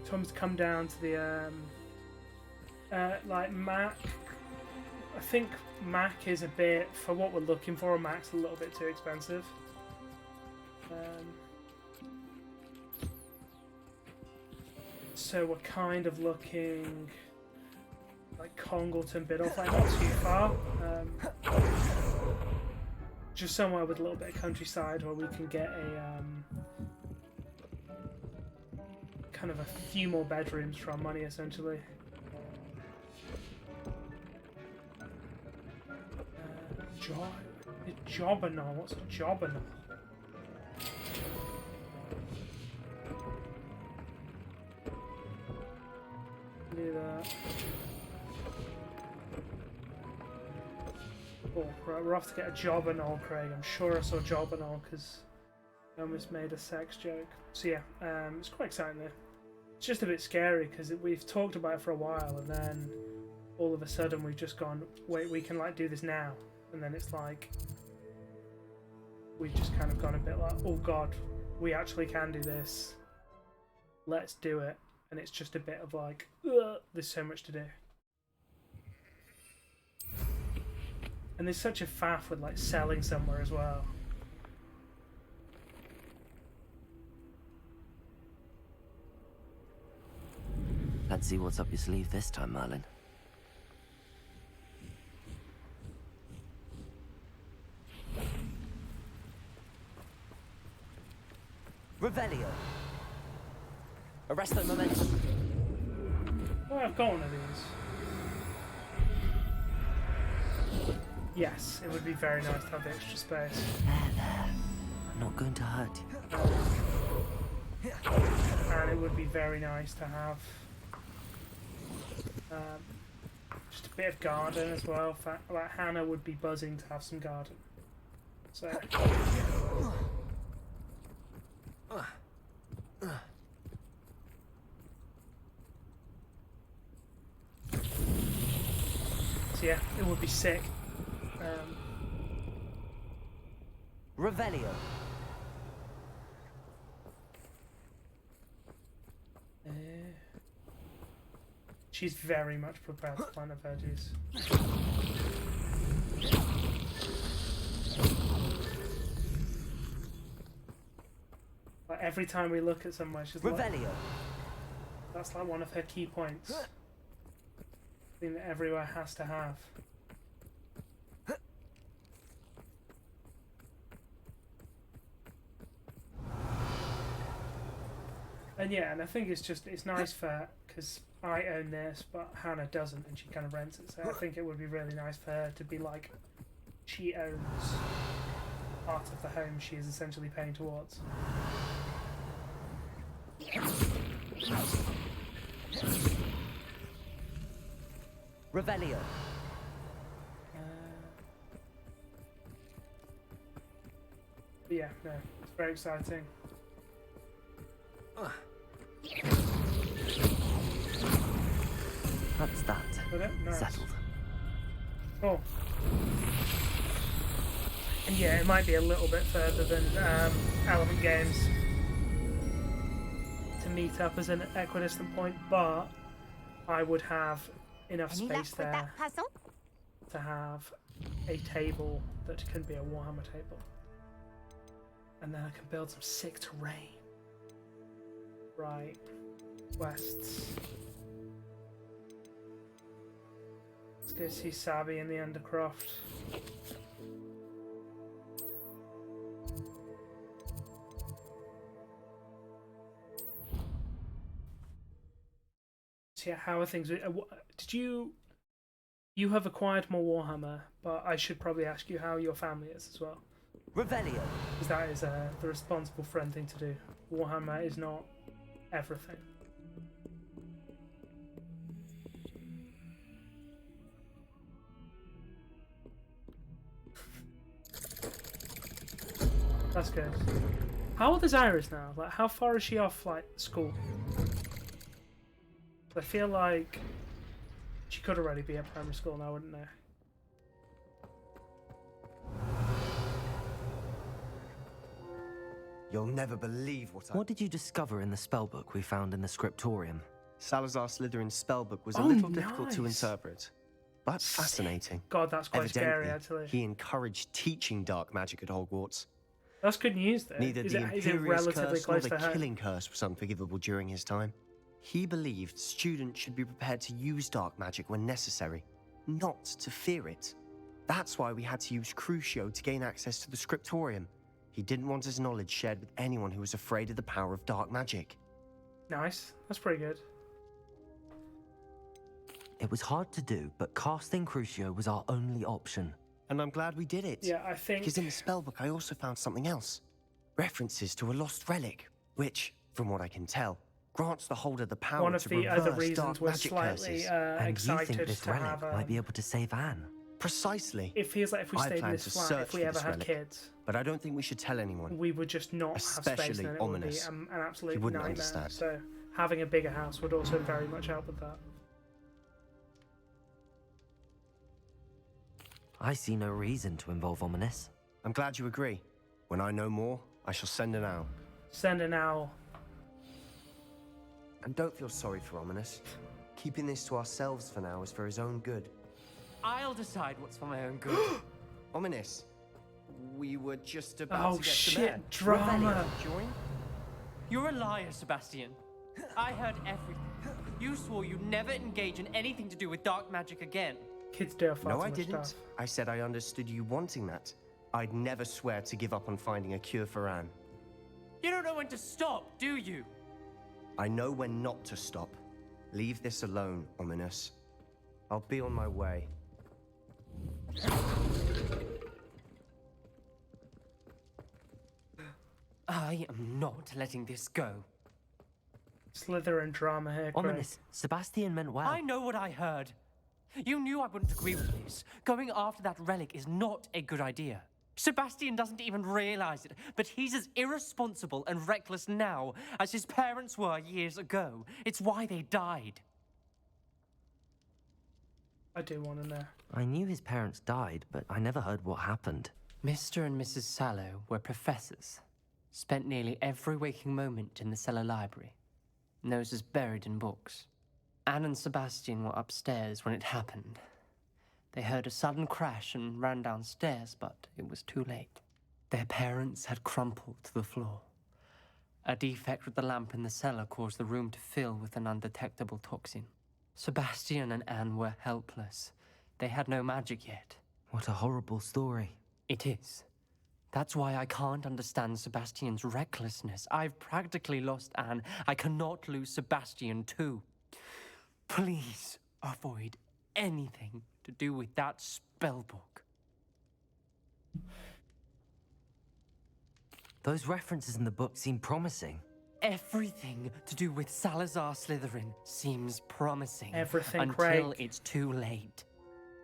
[SPEAKER 1] Tom's come down to the like Mac. I think Mac is a bit, for what we're looking for, Mac's a little bit too expensive. So we're kind of looking like Congleton, Biddulph, like not too far. Just somewhere with a little bit of countryside where we can get a kind of a few more bedrooms for our money, essentially. Jobberknoll. What's a jobberknoll? Do that. Oh, right, we're off to get a jobberknoll, Craig. I'm sure I saw jobberknoll because I almost made a sex joke. So yeah, it's quite exciting there. It's just a bit scary because we've talked about it for a while, and then all of a sudden we've just gone, wait, we can like do this now, and then it's like we've just kind of gone a bit like, oh god, we actually can do this. Let's do it. and it's just a bit of like, ugh, there's so much to do. And there's such a faff with like selling somewhere as well.
[SPEAKER 2] Let's see what's up your sleeve this time, Merlin. Revelio. Arresto momentum.
[SPEAKER 1] Well, I've got one of these. Yes, it would be very nice to have the extra space.
[SPEAKER 2] There. I'm not going to hurt you.
[SPEAKER 1] And it would be very nice to have just a bit of garden as well. Like Hannah would be buzzing to have some garden. So yeah, it would be sick.
[SPEAKER 2] Revelio.
[SPEAKER 1] She's very much prepared to plant her veggies. Like every time we look at somewhere, she's like,
[SPEAKER 2] Revelio.
[SPEAKER 1] that's like one of her key points. Thing that everywhere has to have. And yeah, and I think it's nice for, because I own this, but Hannah doesn't, and she kind of rents it. So I think it would be really nice for her to be like, she owns part of the home she is essentially paying towards.
[SPEAKER 2] Revelio.
[SPEAKER 1] But yeah, no, it's very exciting.
[SPEAKER 2] That's that.
[SPEAKER 1] Nice.
[SPEAKER 2] Settled.
[SPEAKER 1] Cool. And yeah, it might be a little bit further than Element Games to meet up as an equidistant point, but I would have enough space there to have a table that can be a Warhammer table. And then I can build some sick terrain. Right. Wests. Let's go see Sabi in the Undercroft. So yeah, how are things? Did you have acquired more Warhammer? But I should probably ask you how your family is as well.
[SPEAKER 2] Revelio.
[SPEAKER 1] Because that is the responsible friend thing to do. Warhammer is not everything. That's good. How old is Iris now? Like, how far is she off, like, school? I feel like she could already be at primary school now, wouldn't there?
[SPEAKER 4] You'll never believe what
[SPEAKER 2] What did you discover in the spellbook we found in the scriptorium?
[SPEAKER 4] Salazar Slytherin's spellbook was a
[SPEAKER 1] Oh,
[SPEAKER 4] little difficult to
[SPEAKER 1] nice.
[SPEAKER 4] interpret, but fascinating.
[SPEAKER 1] God, that's quite scary,
[SPEAKER 4] Evidently,
[SPEAKER 1] actually.
[SPEAKER 4] he encouraged teaching dark magic at Hogwarts.
[SPEAKER 1] That's good news, though.
[SPEAKER 4] Neither
[SPEAKER 1] Is
[SPEAKER 4] the
[SPEAKER 1] it
[SPEAKER 4] Imperious
[SPEAKER 1] relatively
[SPEAKER 4] Curse nor
[SPEAKER 1] close
[SPEAKER 4] the
[SPEAKER 1] to home?
[SPEAKER 4] Killing Curse was unforgivable during his time. He believed students should be prepared to use dark magic when necessary, not to fear it. That's why we had to use Crucio to gain access to the scriptorium. He didn't want his knowledge shared with anyone who was afraid of the power of dark magic.
[SPEAKER 1] Nice. That's pretty good.
[SPEAKER 2] It was hard to do, but casting Crucio was our only option.
[SPEAKER 4] And I'm glad we did it.
[SPEAKER 1] Yeah, I think...
[SPEAKER 4] Because in the spellbook I also found something else. References to a lost relic, which, from what I can tell, grants the holder the power
[SPEAKER 1] one of
[SPEAKER 4] to
[SPEAKER 1] the
[SPEAKER 4] reverse
[SPEAKER 1] other reasons
[SPEAKER 4] dark
[SPEAKER 1] we're
[SPEAKER 4] magic
[SPEAKER 1] slightly
[SPEAKER 4] curses.
[SPEAKER 2] And you
[SPEAKER 1] excited
[SPEAKER 2] think this
[SPEAKER 1] to
[SPEAKER 2] relic
[SPEAKER 1] have...
[SPEAKER 2] might be able to save Anne?
[SPEAKER 4] Precisely.
[SPEAKER 1] It feels like if we
[SPEAKER 4] I
[SPEAKER 1] stayed in
[SPEAKER 4] plan
[SPEAKER 1] this
[SPEAKER 4] to
[SPEAKER 1] flat,
[SPEAKER 4] search
[SPEAKER 1] if we
[SPEAKER 4] for
[SPEAKER 1] ever
[SPEAKER 4] this
[SPEAKER 1] had
[SPEAKER 4] relic.
[SPEAKER 1] kids,
[SPEAKER 4] But I don't think we should tell anyone.
[SPEAKER 1] we would just not have space,
[SPEAKER 4] Especially
[SPEAKER 1] and it
[SPEAKER 4] ominous.
[SPEAKER 1] would be an absolute
[SPEAKER 4] He wouldn't
[SPEAKER 1] nightmare.
[SPEAKER 4] understand.
[SPEAKER 1] So having a bigger house would also very much help with that.
[SPEAKER 2] I see no reason to involve Ominous.
[SPEAKER 4] I'm glad you agree. When I know more, I shall send an owl.
[SPEAKER 1] Send an owl.
[SPEAKER 4] And don't feel sorry for Ominous. Keeping this to ourselves for now is for his own good.
[SPEAKER 5] I'll decide what's for my own good.
[SPEAKER 4] Ominous, we were just about to get to there.
[SPEAKER 1] Drama.
[SPEAKER 5] Join? You're a liar, Sebastian. I heard everything. You swore you'd never engage in anything to do with dark magic again.
[SPEAKER 1] Kids do have far
[SPEAKER 4] No,
[SPEAKER 1] too
[SPEAKER 4] I
[SPEAKER 1] much
[SPEAKER 4] didn't.
[SPEAKER 1] stuff.
[SPEAKER 4] I said I understood you wanting that. I'd never swear to give up on finding a cure for Anne.
[SPEAKER 5] You don't know when to stop, do you?
[SPEAKER 4] I know when not to stop. Leave this alone, Ominous. I'll be on my way.
[SPEAKER 5] I am not letting this go.
[SPEAKER 1] Slytherin drama here, Craig.
[SPEAKER 2] Ominous, Sebastian meant well.
[SPEAKER 5] I know what I heard. You knew I wouldn't agree with this. Going after that relic is not a good idea. Sebastian doesn't even realize it, but he's as irresponsible and reckless now as his parents were years ago. It's why they died.
[SPEAKER 1] I do want to know.
[SPEAKER 2] I knew his parents died, but I never heard what happened.
[SPEAKER 5] Mr. and Mrs. Sallow were professors. Spent nearly every waking moment in the cellar library. Noses buried in books. Anne and Sebastian were upstairs when it happened. They heard a sudden crash and ran downstairs, but it was too late. Their parents had crumpled to the floor. A defect with the lamp in the cellar caused the room to fill with an undetectable toxin. Sebastian and Anne were helpless. They had no magic yet.
[SPEAKER 2] What a horrible story.
[SPEAKER 5] It is. That's why I can't understand Sebastian's recklessness. I've practically lost Anne. I cannot lose Sebastian too. Please avoid anything to do with that spellbook.
[SPEAKER 2] Those references in the book seem promising.
[SPEAKER 5] Everything to do with Salazar Slytherin seems promising.
[SPEAKER 1] Everything,
[SPEAKER 5] until
[SPEAKER 1] Craig.
[SPEAKER 5] it's too late.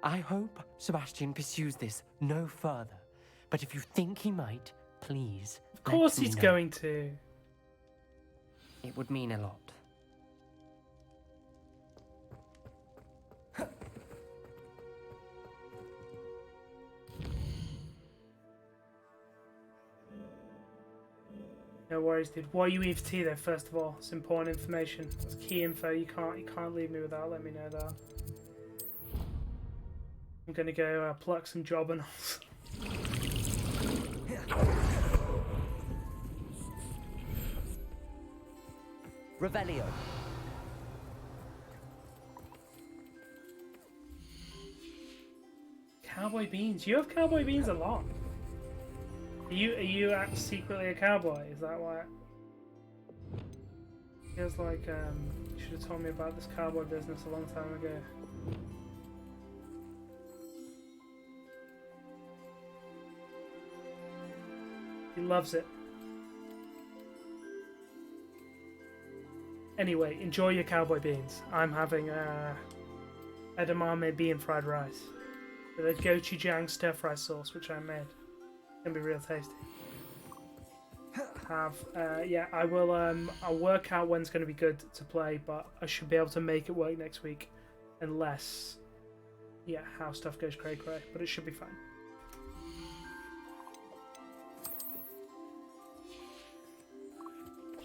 [SPEAKER 5] I hope Sebastian pursues this no further. But if you think he might, please.
[SPEAKER 1] Of course
[SPEAKER 5] let me
[SPEAKER 1] he's
[SPEAKER 5] know.
[SPEAKER 1] going to.
[SPEAKER 5] It would mean a lot.
[SPEAKER 1] No worries, dude. Why are you EFT though? First of all, it's important information. It's key info. You can't leave me without letting me know that. I'm gonna go pluck some jobberknolls.
[SPEAKER 2] Revelio.
[SPEAKER 1] Cowboy beans. You have cowboy beans a lot. Are you secretly a cowboy? Is that why? Feels like you should have told me about this cowboy business a long time ago. He loves it. Anyway, enjoy your cowboy beans. I'm having edamame bean fried rice with a gochujang stir fry sauce, which I made. It's gonna be real tasty. Yeah, I will. I'll work out when's gonna be good to play, but I should be able to make it work next week, unless, yeah, how stuff goes cray cray. But it should be fine.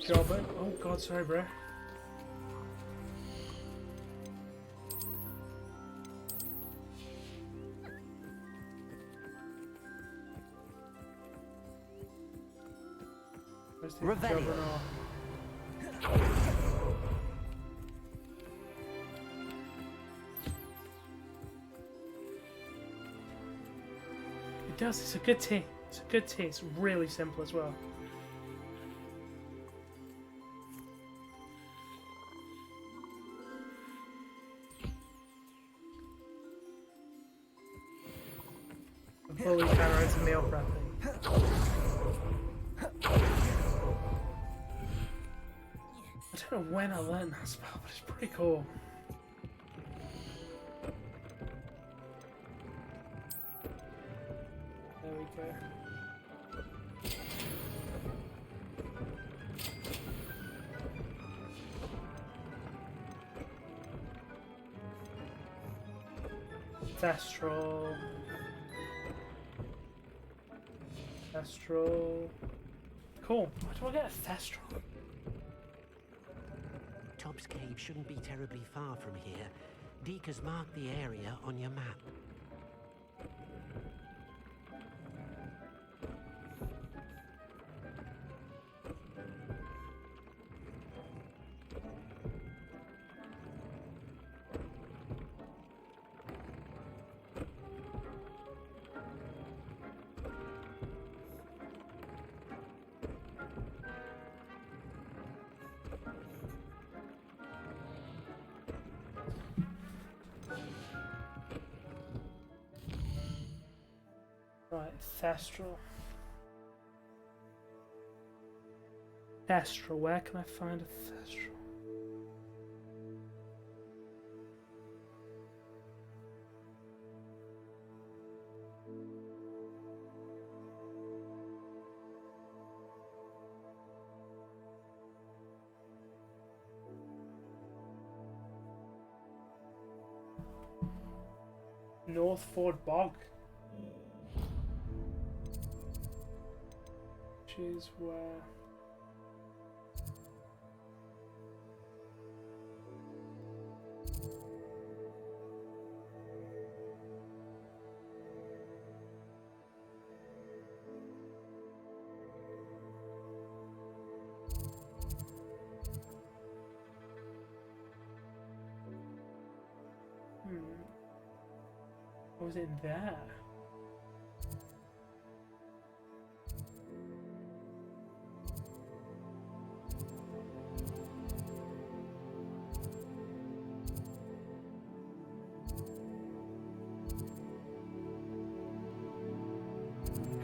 [SPEAKER 1] Jobber. Oh God, sorry, bro.
[SPEAKER 2] Revelio.
[SPEAKER 1] It does. It's a good tea. It's a good tea. It's really simple as well. The bully camera into meal prepping. I don't know when I learned that spell, but it's pretty cool. There we go. Thestral. Thestral. Cool. Why do I get a Thestral?
[SPEAKER 8] To Pope's Cave shouldn't be terribly far from here. Deke has marked the area on your map.
[SPEAKER 1] Right, Thestral. Thestral, where can I find a Thestral? Northford Bog. Which is where... What was it there?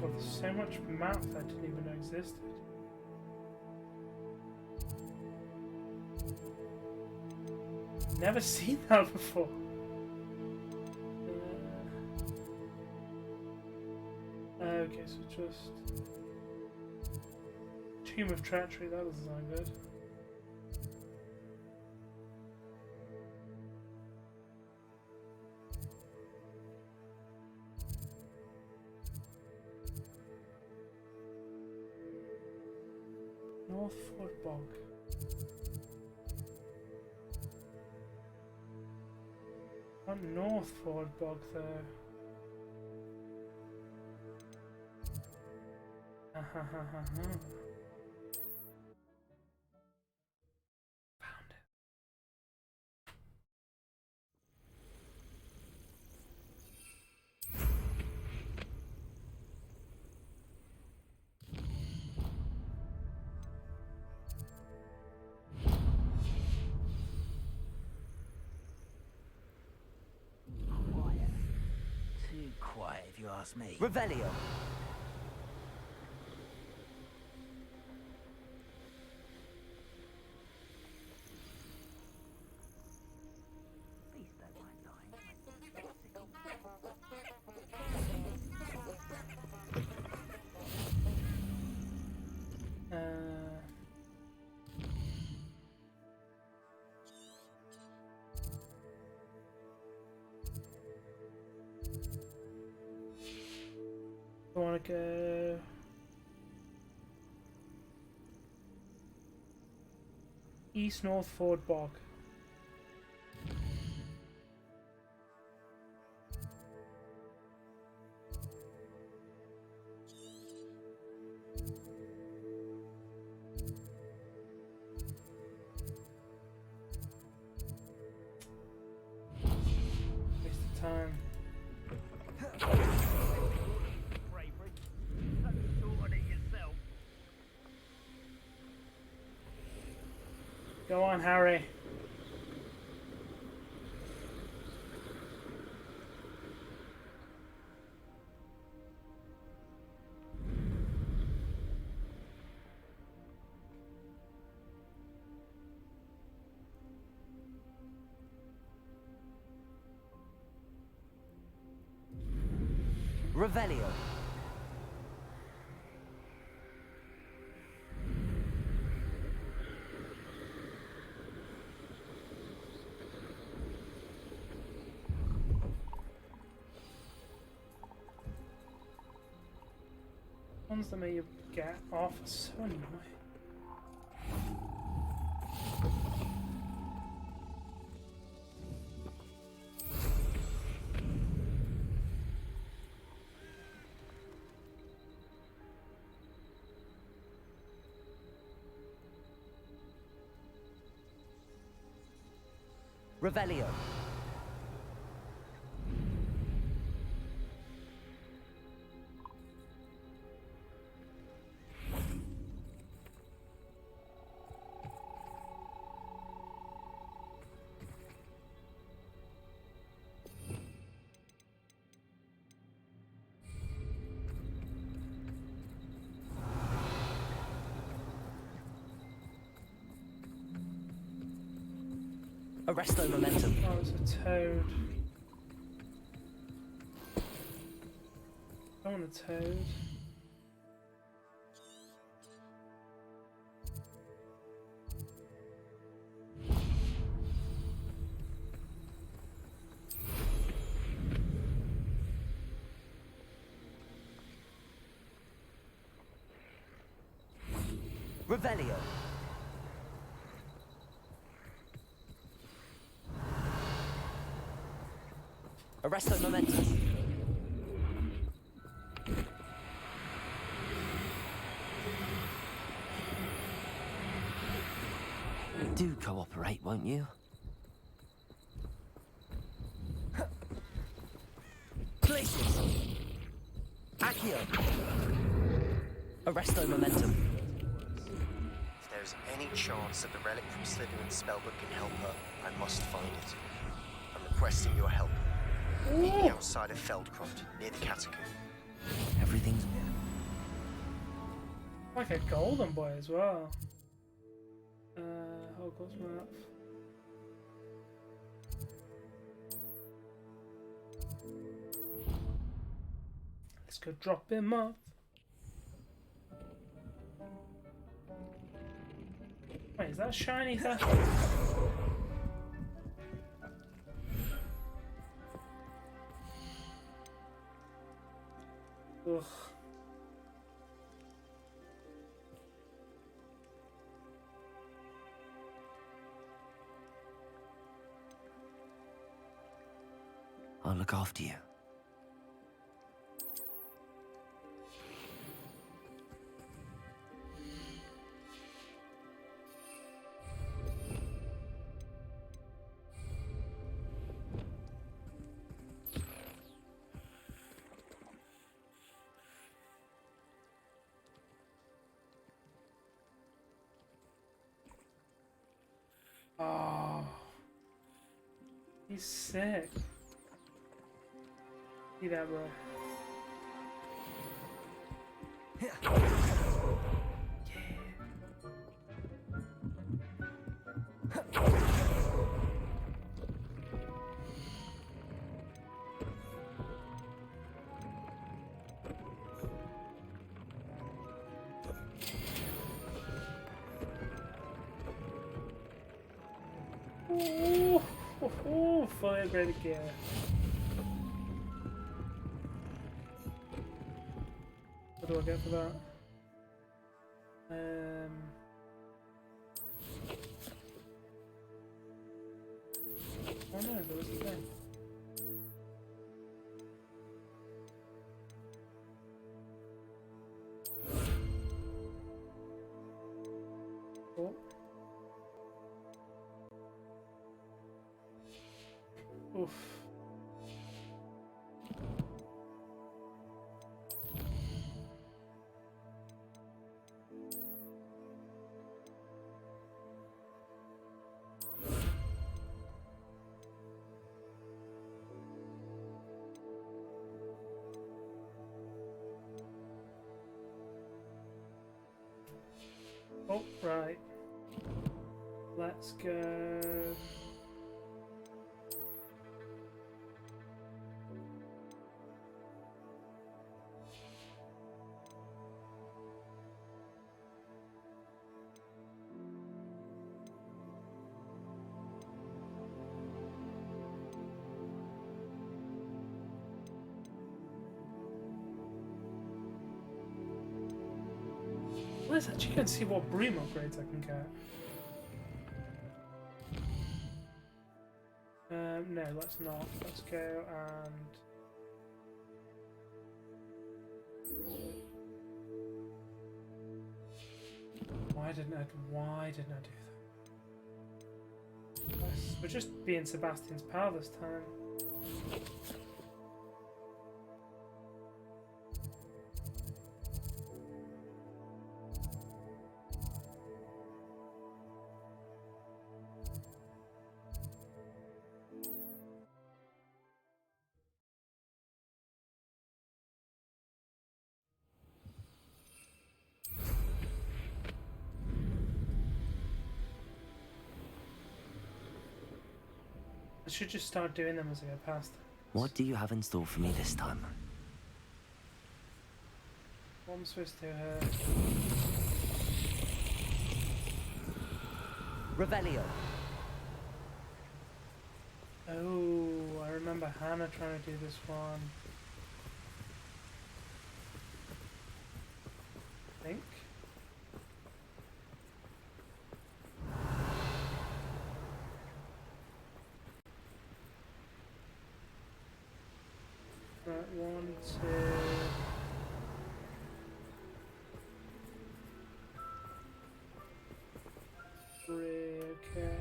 [SPEAKER 1] God, there's so much map that I didn't even know existed. Never seen that before. Okay, so just Tomb of Treachery, that doesn't sound good. Northford Bog. Not Northford Bog though. Found it.
[SPEAKER 9] Quiet. Too quiet, if you ask me.
[SPEAKER 2] Revelio.
[SPEAKER 9] Please don't mind lying.
[SPEAKER 1] I want to go East Northford Bog. Waste of time. Go on, Harry.
[SPEAKER 2] Revelio.
[SPEAKER 1] Ones that make you get off are so annoying.
[SPEAKER 2] Revelio. Arresto momentum.
[SPEAKER 1] Oh, it's a toad. I want a toad.
[SPEAKER 2] Revelio. Arresto momentum. Do cooperate, won't you? Places. Accio. Arresto momentum.
[SPEAKER 4] If there's any chance that the relic from Slytherin's spellbook can help her, I must find it. I'm requesting your help. Meet me outside of Feldcroft, near the catacomb.
[SPEAKER 2] Everything's...
[SPEAKER 1] Like a golden boy as well. Hogwarts map. Let's go drop him off. Wait, is that shiny stuff? Ugh.
[SPEAKER 2] I'll look after you.
[SPEAKER 1] Oh, he's sick. See that, bro? Ooh, fully upgraded gear. What do I get for that? Oh no, there was a thing. Oh. Oof. Oh, right. Let's go. Let's actually go and see what broom upgrades I can get. No, let's not. Let's go and... Why didn't I do that? Let's... We're just being Sebastian's pal this time. I should just start doing them as I go past.
[SPEAKER 2] What do you have in store for me this time?
[SPEAKER 1] What am I supposed to do here?
[SPEAKER 2] Revelio.
[SPEAKER 1] Oh, I remember Hannah trying to do this one. I think. Right, 1, 2. Okay.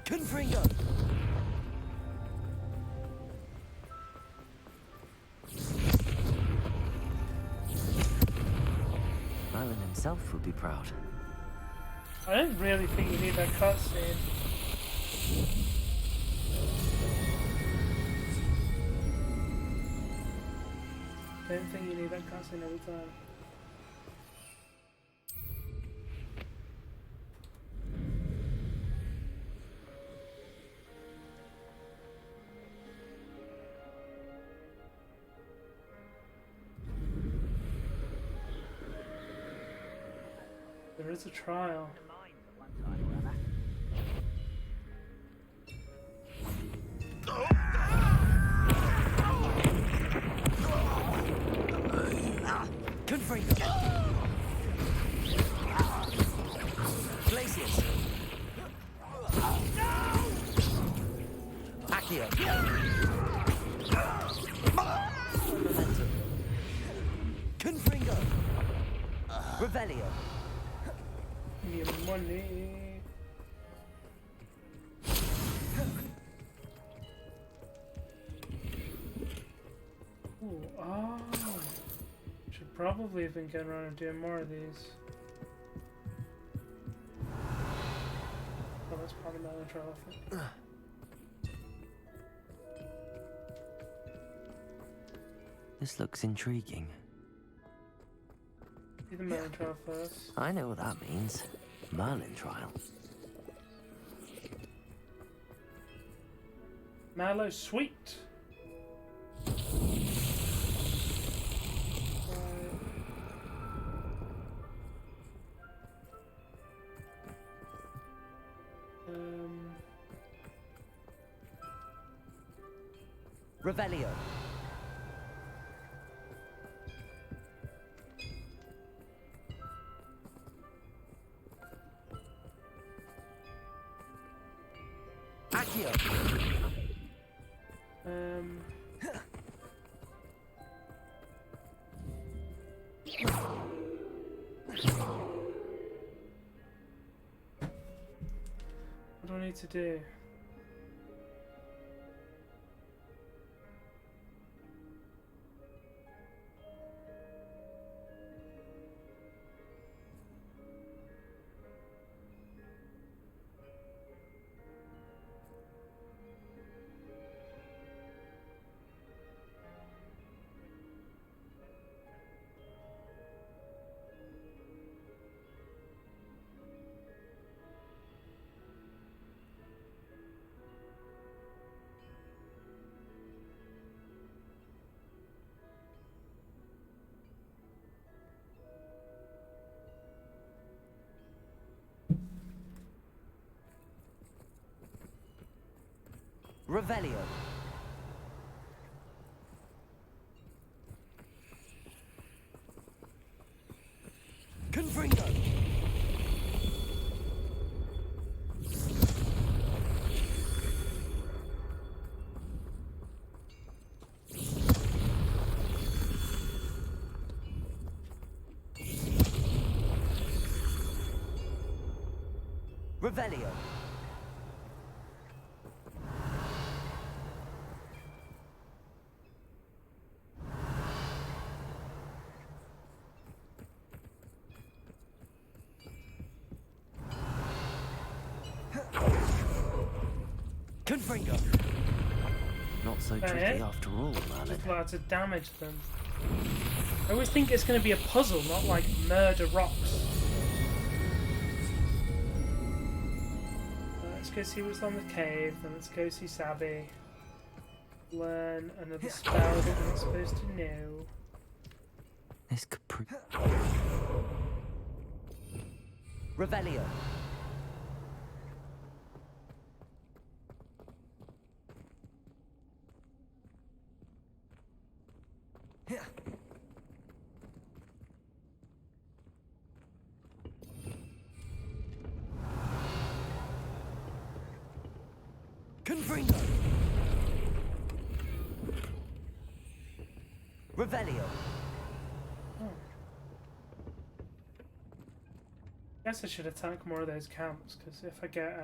[SPEAKER 2] Confringo. Merlin himself would be proud.
[SPEAKER 1] I don't really think you need that cutscene. I don't think you need that cutscene every time. There is a trial.
[SPEAKER 2] Confringo. Glacius. Accio. Momentum. Confringo. Revelio.
[SPEAKER 1] Give me money. Ooh, oh. Should probably have been getting around and doing more of these. Oh, that's part of my other trial, I think.
[SPEAKER 2] This looks intriguing.
[SPEAKER 1] Do the Merlin trial first.
[SPEAKER 2] I know what that means. Merlin trial.
[SPEAKER 1] Mallow sweet.
[SPEAKER 2] Revelio. Accio.
[SPEAKER 1] What do I need to do?
[SPEAKER 2] Revelio. Confringo. Revelio. Confringo. Not so tricky after all, Merlin.
[SPEAKER 1] Just allowed to damage them. I always think it's going to be a puzzle, not like murder rocks. Let's go see what's on the cave, then let's go see Sabby. Learn another spell that we're not supposed to know.
[SPEAKER 2] This could prove... Revelio. Confringo. Revelio.
[SPEAKER 1] Guess I should attack more of those camps, because if I get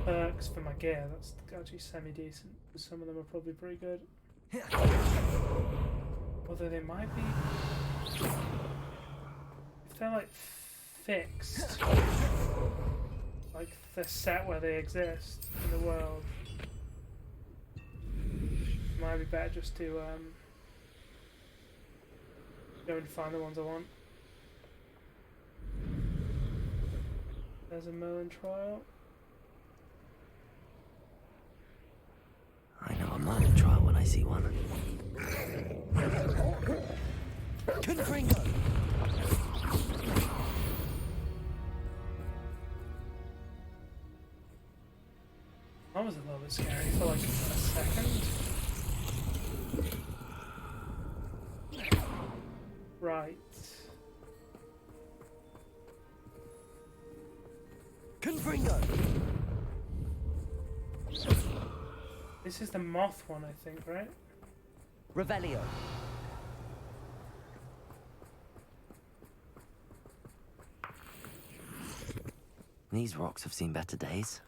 [SPEAKER 1] perks for my gear, that's actually semi-decent. Some of them are probably pretty good. Although they might be... If they're like fixed, like they're set where they exist in the world, it might be better just to go and find the ones I want. There's a Merlin trial.
[SPEAKER 2] I know a Merlin trial when I see one. Confringo.
[SPEAKER 1] That was a little bit scary for like a second. Right.
[SPEAKER 2] Confringo.
[SPEAKER 1] This is the moth one, I think, right?
[SPEAKER 2] Revelio. These rocks have seen better days.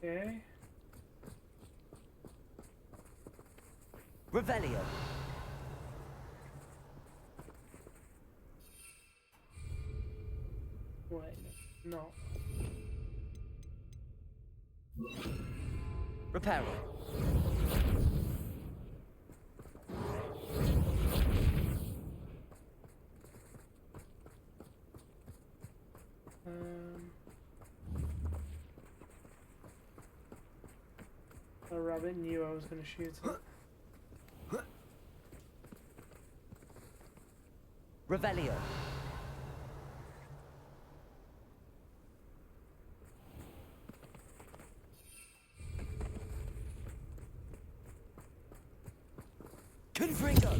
[SPEAKER 1] Okay.
[SPEAKER 2] Revelio.
[SPEAKER 1] Wait, no.
[SPEAKER 2] Reparo.
[SPEAKER 1] A rabbit knew I was going to shoot it.
[SPEAKER 2] Revelio. Confringo.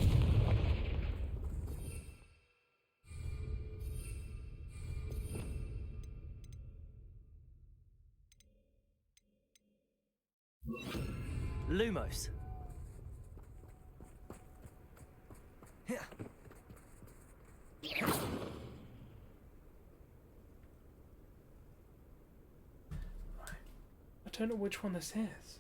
[SPEAKER 2] Lumos.
[SPEAKER 1] I don't know which one this is.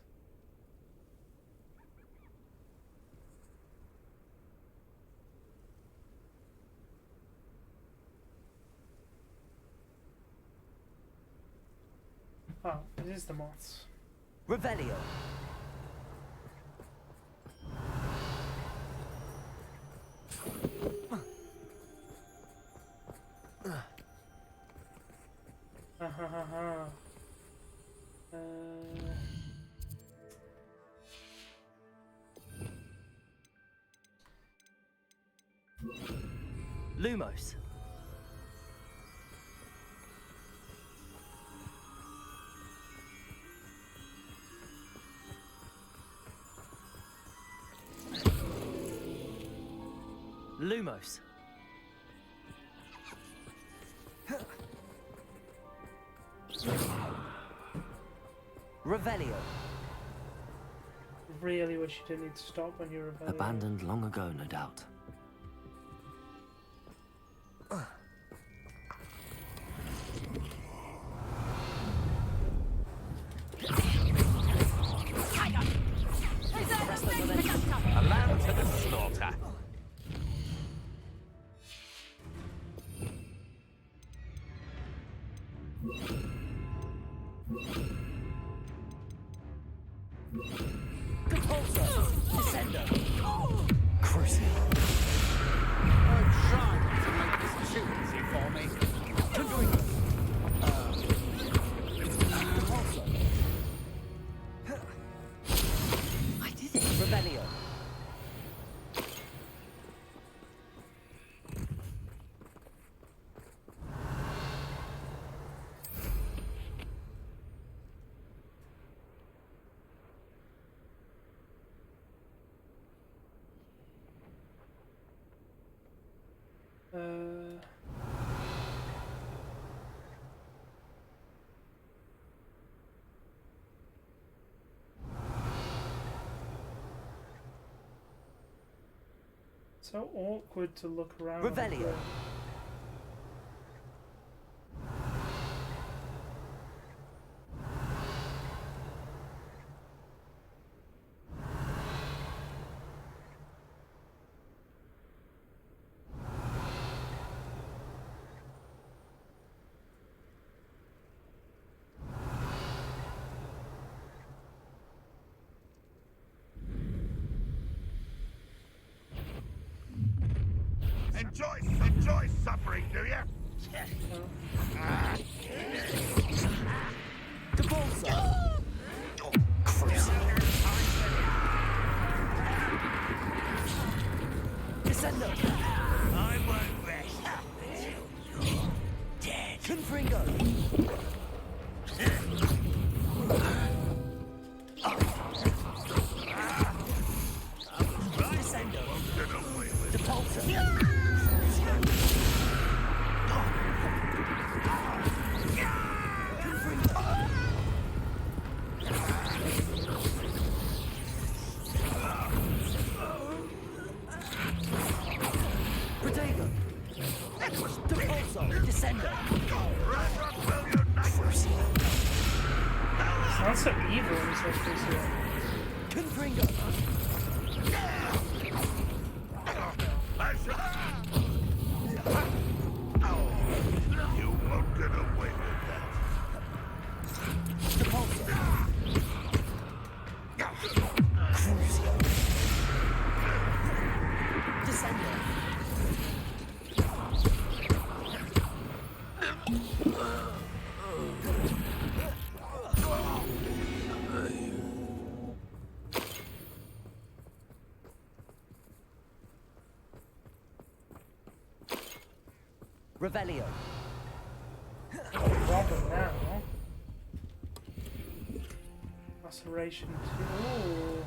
[SPEAKER 1] Oh, it is the moths.
[SPEAKER 2] Revelio.
[SPEAKER 1] Ha ha ha ha.
[SPEAKER 2] Lumos.
[SPEAKER 5] Lumos. Revelio.
[SPEAKER 1] Really wish you didn't need to stop when you were rebelling.
[SPEAKER 2] Abandoned long ago, no doubt.
[SPEAKER 6] A lamb to the slaughter.
[SPEAKER 2] Crucial.
[SPEAKER 7] I'm trying to make this too easy for me.
[SPEAKER 5] I did it. Revelio.
[SPEAKER 1] So awkward to look around.
[SPEAKER 5] Revelio.
[SPEAKER 6] Enjoy suffering, do you?
[SPEAKER 9] I won't rest until you're dead.
[SPEAKER 5] Confringo.
[SPEAKER 1] Sounds so evil when he's supposed to say
[SPEAKER 5] Confringo.
[SPEAKER 6] You won't get away with that.
[SPEAKER 5] Revelio.
[SPEAKER 1] Robin now. Laceration 2. Ooh.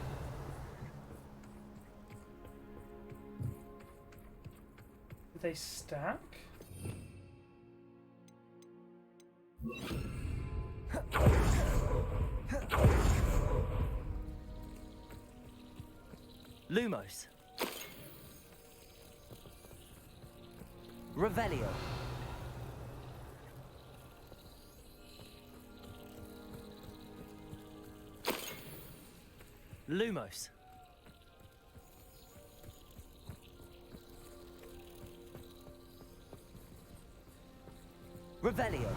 [SPEAKER 1] Do they stack?
[SPEAKER 5] Lumos. Revelio. Lumos. Revelio.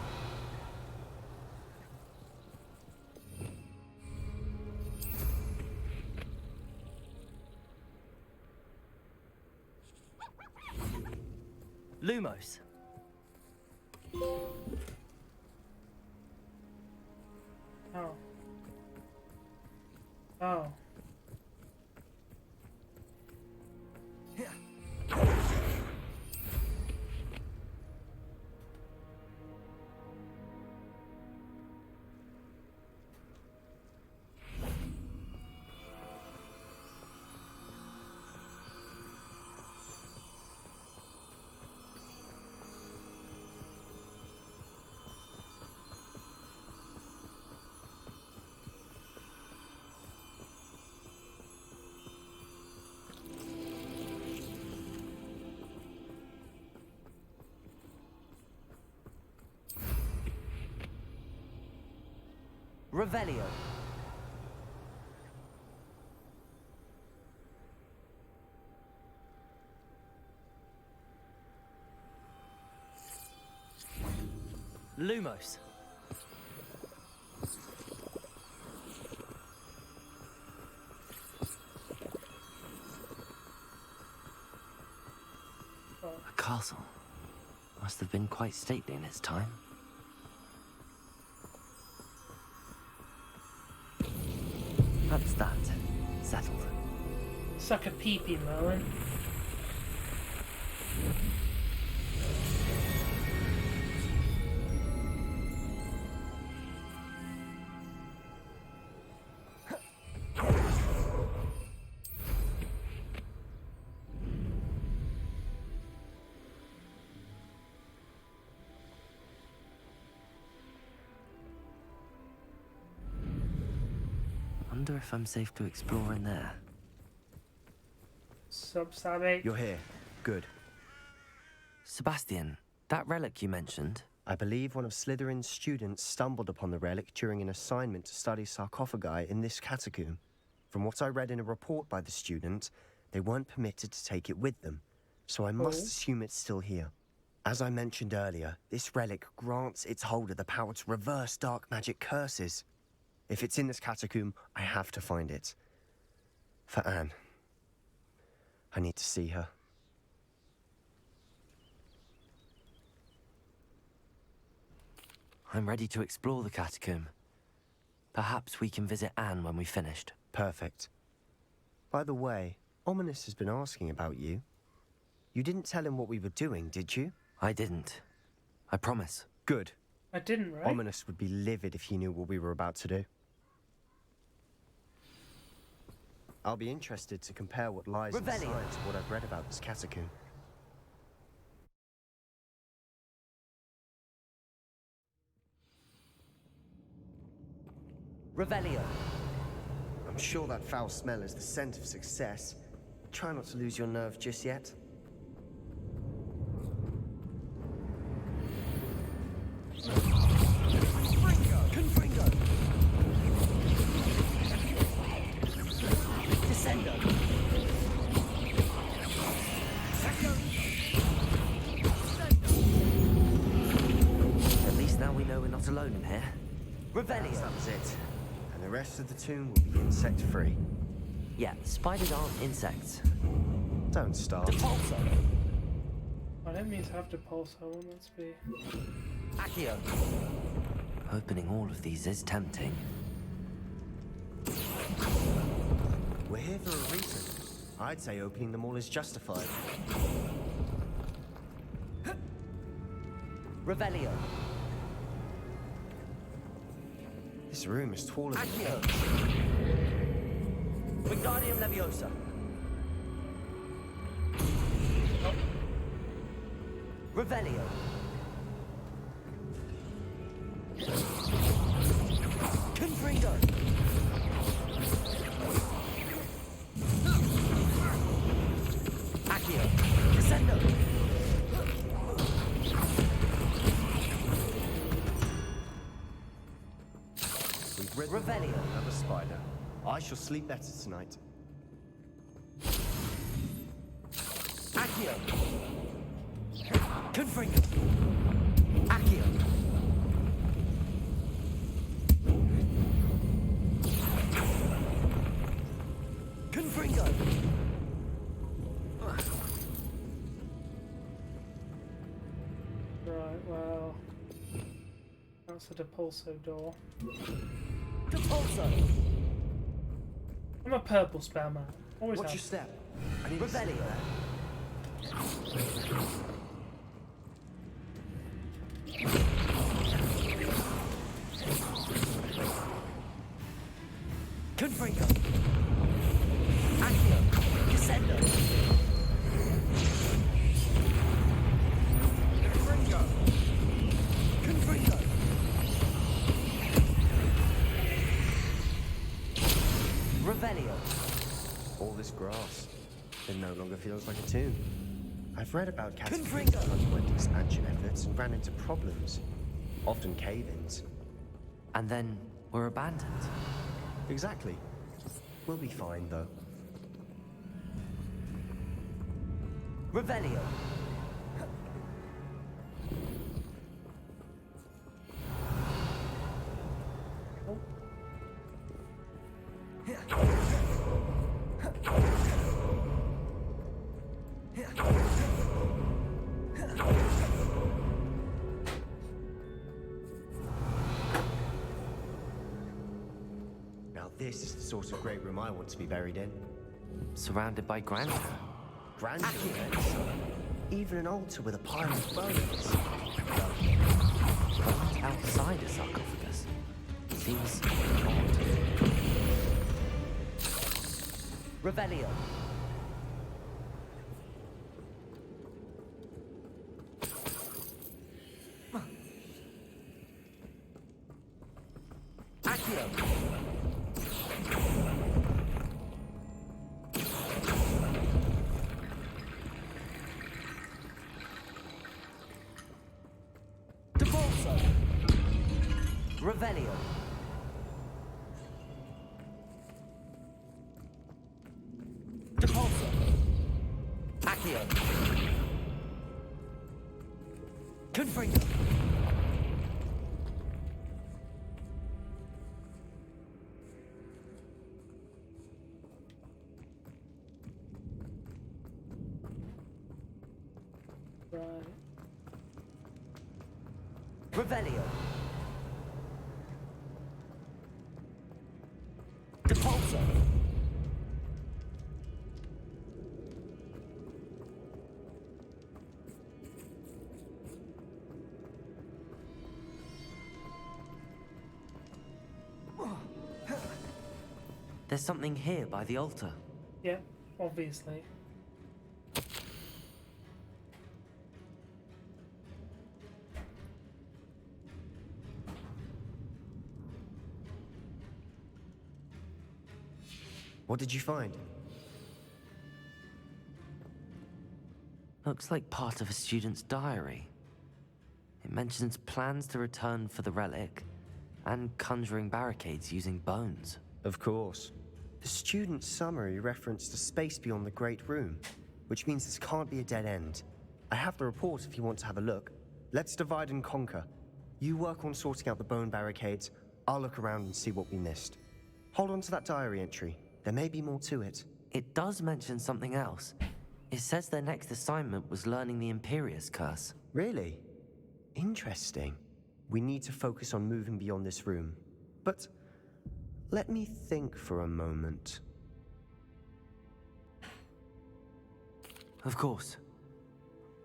[SPEAKER 5] Lumos.
[SPEAKER 1] Oh. Oh.
[SPEAKER 2] Revelio. Lumos. A castle. Must have been quite stately in its time. That's that. Settled.
[SPEAKER 1] Suck a pee-pee, Merlin.
[SPEAKER 2] Wonder if I'm safe to explore in there.
[SPEAKER 1] Sub Savage.
[SPEAKER 4] You're here. Good.
[SPEAKER 2] Sebastian, that relic you mentioned.
[SPEAKER 4] I believe one of Slytherin's students stumbled upon the relic during an assignment to study sarcophagi in this catacomb. From what I read in a report by the student, they weren't permitted to take it with them, so I must assume it's still here. As I mentioned earlier, this relic grants its holder the power to reverse dark magic curses. If it's in this catacomb, I have to find it. For Anne. I need to see her.
[SPEAKER 2] I'm ready to explore the catacomb. Perhaps we can visit Anne when we've finished.
[SPEAKER 4] Perfect. By the way, Ominous has been asking about you. You didn't tell him what we were doing, did you?
[SPEAKER 2] I didn't. I promise.
[SPEAKER 4] Good.
[SPEAKER 1] I didn't, right?
[SPEAKER 4] Ominous would be livid if he knew what we were about to do. I'll be interested to compare what lies inside to what I've read about this catacomb.
[SPEAKER 2] Revelio.
[SPEAKER 4] I'm sure that foul smell is the scent of success. Try not to lose your nerve just yet.
[SPEAKER 2] Confringo. Descendo. At least now we know we're not alone in here. Revelio.
[SPEAKER 4] That was it. And the rest of the tomb will be insect-free.
[SPEAKER 2] Yeah, spiders aren't insects.
[SPEAKER 4] Don't start.
[SPEAKER 2] Depulso.
[SPEAKER 1] I don't mean to have to pulse. I want that to be.
[SPEAKER 2] Accio. Opening all of these is tempting.
[SPEAKER 4] We're here for a reason. I'd say opening them all is justified.
[SPEAKER 2] Revelio.
[SPEAKER 4] This room is taller than
[SPEAKER 2] Accio. Wingardium Leviosa. Revelio. Confringo. Accio. Descendo.
[SPEAKER 4] We've rid
[SPEAKER 2] Revelio.
[SPEAKER 4] another spider. I shall sleep better tonight.
[SPEAKER 2] Accio. Confringo. Accio. Confringo.
[SPEAKER 1] Right, well. That's a Depulso door.
[SPEAKER 2] Depulso.
[SPEAKER 1] I'm a purple spell man. Always
[SPEAKER 4] What's
[SPEAKER 1] have.
[SPEAKER 4] your step? I need to sleep
[SPEAKER 2] Revelio.
[SPEAKER 4] there.
[SPEAKER 2] Confringo. Accio. Descendo. Confringo. Confringo. Revelio.
[SPEAKER 4] All this grass. It no longer feels like a tomb. I've read about catacombs
[SPEAKER 2] Confringo.
[SPEAKER 4] that underwent expansion efforts and ran into problems. Often cave-ins.
[SPEAKER 2] And then were abandoned.
[SPEAKER 4] Exactly. We'll be fine, though.
[SPEAKER 2] Revelio.
[SPEAKER 4] Now this is the sort of great room I want to be buried in.
[SPEAKER 2] Surrounded by grandeur.
[SPEAKER 4] Grandeur events. Even an altar with a pile of bones.
[SPEAKER 2] Bones outside a sarcophagus. Seems odd. Revelio. Accio. Devolso. Revelio. Devolso. Accio. Confringo.
[SPEAKER 1] Right.
[SPEAKER 2] Revelio. Depulso. There's something here by the altar.
[SPEAKER 1] Yeah, obviously.
[SPEAKER 4] What did you find?
[SPEAKER 2] Looks like part of a student's diary. It mentions plans to return for the relic and conjuring barricades using bones.
[SPEAKER 4] Of course. The student's summary referenced a space beyond the Great Room, which means this can't be a dead end. I have the report if you want to have a look. Let's divide and conquer. You work on sorting out the bone barricades. I'll look around and see what we missed. Hold on to that diary entry. There may be more to it.
[SPEAKER 2] It does mention something else. It says their next assignment was learning the Imperius Curse.
[SPEAKER 4] Really? Interesting. We need to focus on moving beyond this room. But let me think for a moment.
[SPEAKER 2] Of course.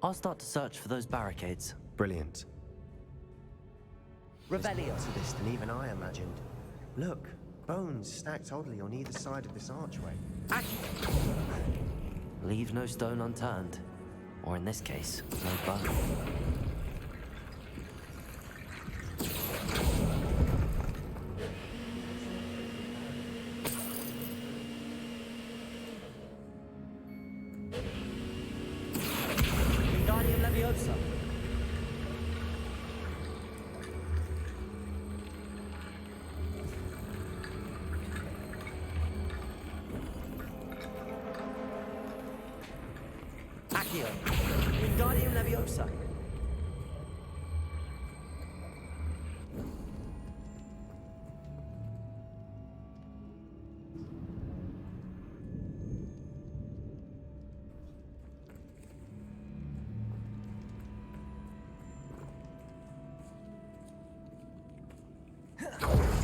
[SPEAKER 2] I'll start to search for those barricades.
[SPEAKER 4] Brilliant. There's
[SPEAKER 2] Revelio.
[SPEAKER 4] more to this than even I imagined. Look, bones stacked oddly on either side of this archway.
[SPEAKER 2] Leave no stone unturned. Or in this case, no bone. Wingardium Leviosa. Accio. Wingardium Leviosa.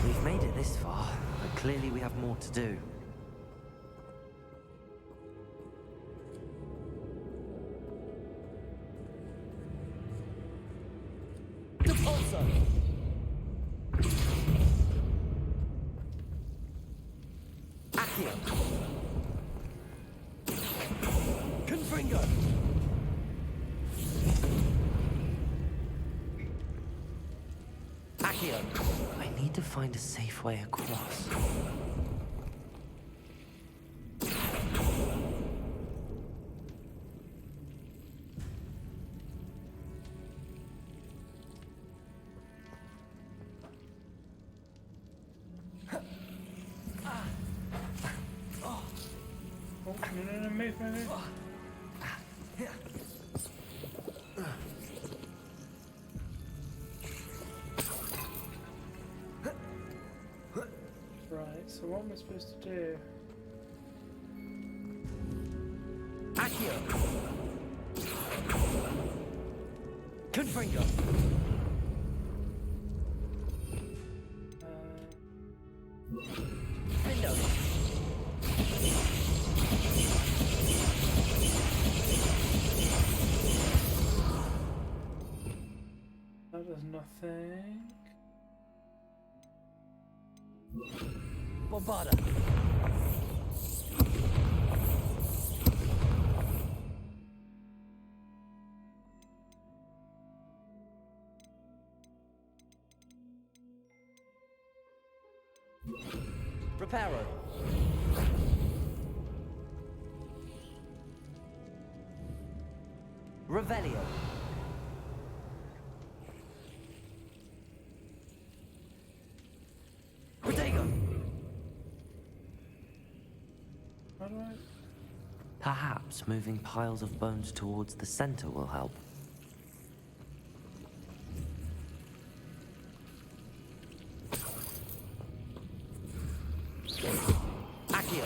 [SPEAKER 2] We've made it this far, but clearly we have more to do. Depulso! Accio! Confringo! Accio! I need to find a safe way across.
[SPEAKER 1] No, move. Right, so what am I supposed to do?
[SPEAKER 5] Accio! Confringo! Window!
[SPEAKER 1] That does nothing.
[SPEAKER 5] Bombada! Reparo! Revelio! Protego!
[SPEAKER 1] How do I?
[SPEAKER 2] Perhaps moving piles of bones towards the center will help.
[SPEAKER 5] Accio!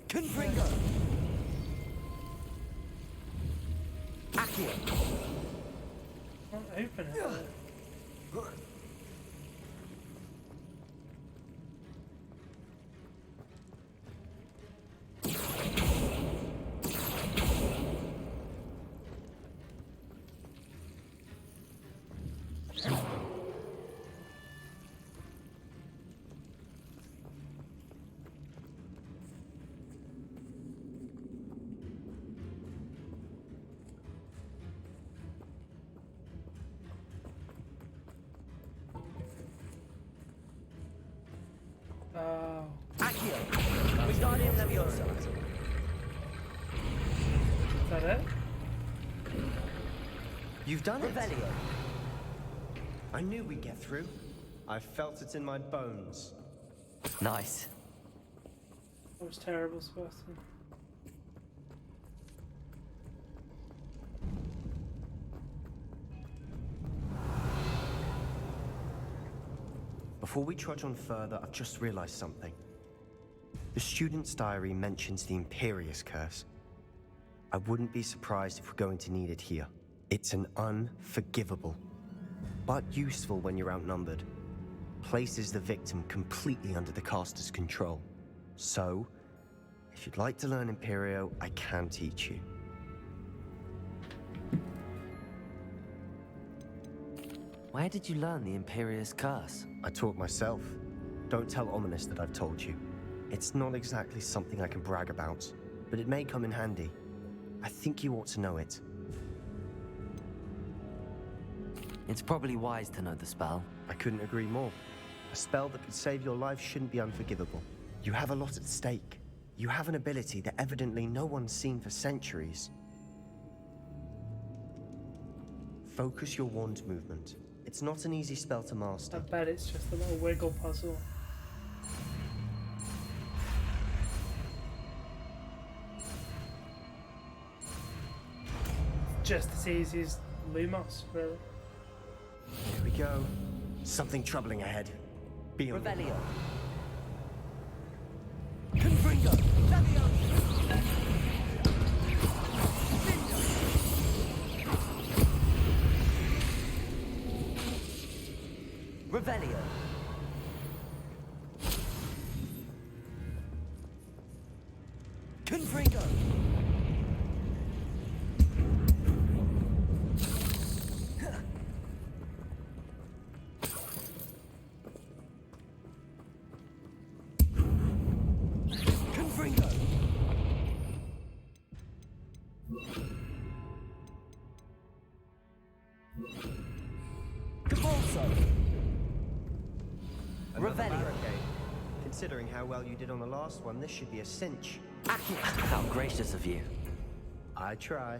[SPEAKER 5] Confringo! Accio!
[SPEAKER 1] Can't open it. Oh.
[SPEAKER 5] Accio! Wingardium Leviosa!
[SPEAKER 1] Is that it?
[SPEAKER 4] You've done it.
[SPEAKER 5] Revelio!
[SPEAKER 4] I knew we'd get through. I felt it in my bones.
[SPEAKER 2] Nice.
[SPEAKER 1] That was terrible, Sebastian.
[SPEAKER 4] Before we trudge on further, I've just realized something. The student's diary mentions the Imperious Curse. I wouldn't be surprised if we're going to need it here. It's an unforgivable, but useful when you're outnumbered. Places the victim completely under the caster's control. So, if you'd like to learn Imperio, I can teach you.
[SPEAKER 2] Where did you learn the Imperious Curse?
[SPEAKER 4] I taught myself. Don't tell Ominous that I've told you. It's not exactly something I can brag about, but it may come in handy. I think you ought to know it.
[SPEAKER 2] It's probably wise to know the spell.
[SPEAKER 4] I couldn't agree more. A spell that could save your life shouldn't be unforgivable. You have a lot at stake. You have an ability that evidently no one's seen for centuries. Focus your wand movement. It's not an easy spell to
[SPEAKER 1] I
[SPEAKER 4] master.
[SPEAKER 1] bet it's just a little wiggle puzzle. Just as easy as Lumos, really.
[SPEAKER 4] Here we go. Something troubling ahead. Be on.
[SPEAKER 5] Revelio! Confringo! Leviosa! Revelio! Confringo! Confringo! Convulso!
[SPEAKER 4] Another
[SPEAKER 5] Revelio.
[SPEAKER 4] barricade. Considering how well you did on the last one, this should be a cinch.
[SPEAKER 5] Accio!
[SPEAKER 2] How gracious of you.
[SPEAKER 4] I try.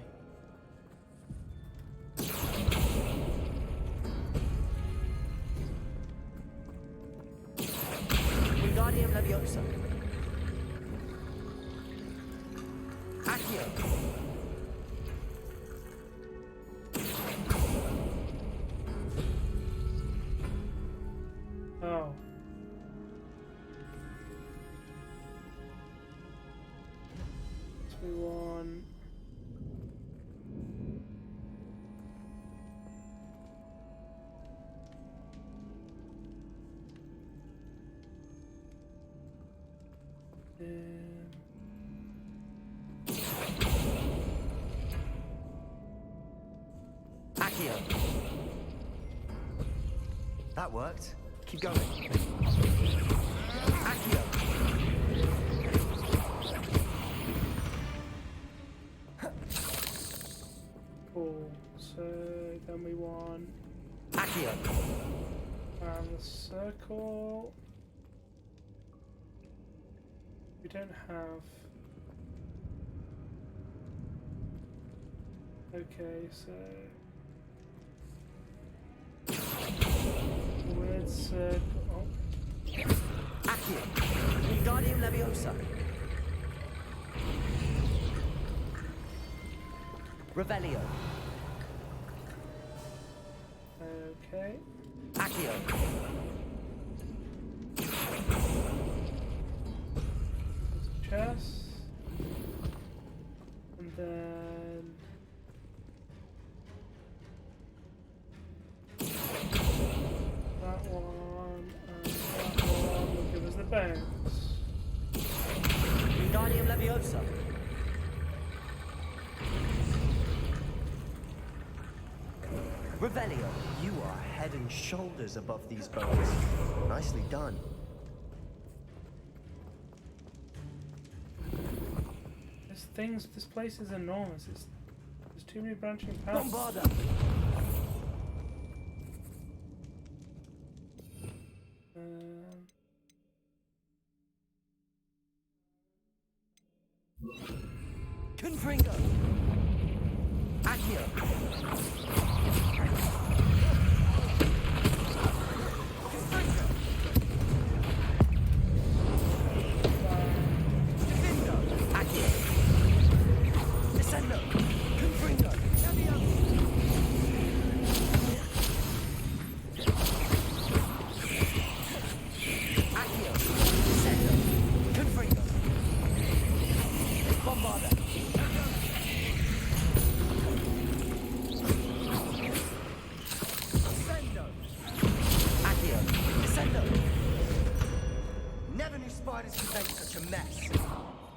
[SPEAKER 5] Wingardium Leviosa! Accio!
[SPEAKER 1] Oh. We want.
[SPEAKER 5] Accio!
[SPEAKER 4] That worked. Keep going.
[SPEAKER 5] Accio!
[SPEAKER 1] Cool. So then we want
[SPEAKER 5] Accio!
[SPEAKER 1] around the circle. We don't have. Okay, so red circle. Oh.
[SPEAKER 5] Accio! Wingardium Leviosa! Revelio!
[SPEAKER 1] Okay.
[SPEAKER 5] Accio!
[SPEAKER 1] Chest. And then that one and that one will give us the bones.
[SPEAKER 5] Wingardium Leviosa! Revelio!
[SPEAKER 4] You are head and shoulders above these bones. Nicely done.
[SPEAKER 1] This place is enormous. There's too many branching paths.
[SPEAKER 5] Bombarda! Confringo! Accio!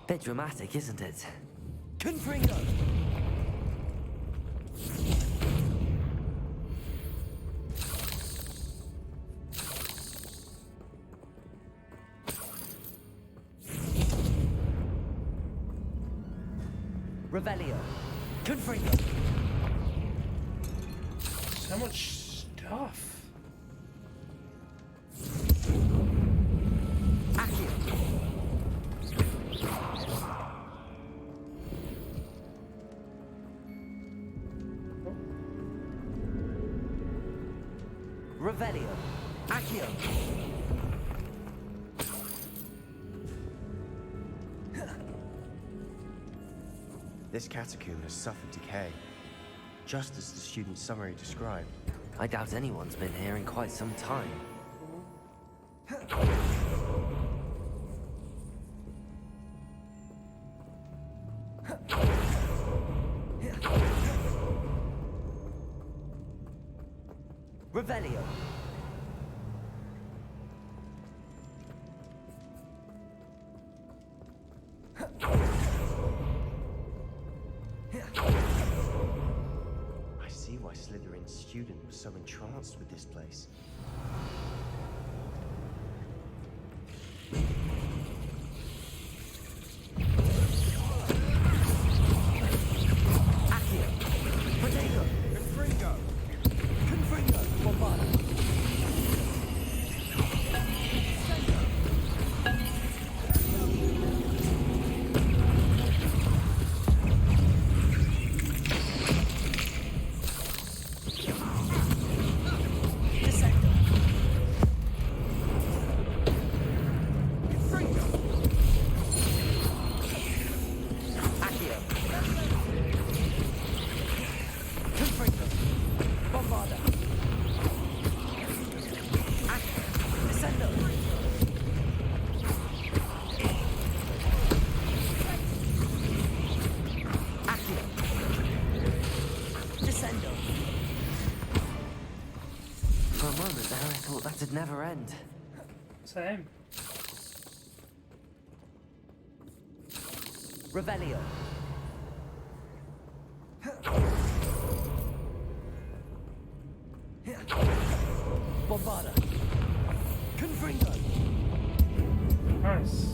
[SPEAKER 2] Bit dramatic, isn't it?
[SPEAKER 5] Confringo! Revelio! Confringo!
[SPEAKER 1] So much stuff.
[SPEAKER 5] Accio! Revelio! Accio!
[SPEAKER 4] This catacomb has suffered decay, just as the student's summary described.
[SPEAKER 2] I doubt anyone's been here in quite some time.
[SPEAKER 5] Revelio!
[SPEAKER 4] I see why Slytherin's student was so entranced with this place.
[SPEAKER 5] Accio! Protego! Confringo! Confringo! Bombarda! Descendo!
[SPEAKER 1] Same.
[SPEAKER 2] Revelio. Bombarda. Confringo.
[SPEAKER 1] Nice.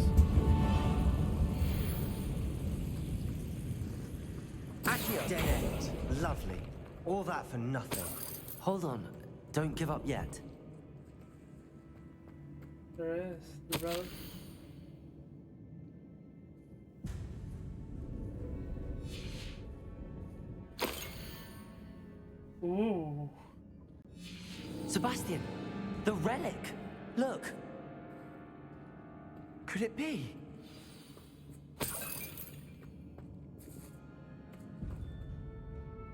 [SPEAKER 4] Accio. Dead end. Lovely. All that for nothing.
[SPEAKER 2] Hold on. Don't give up yet.
[SPEAKER 1] There is the relic. Ooh.
[SPEAKER 2] Sebastian, the relic. Look.
[SPEAKER 4] Could it be?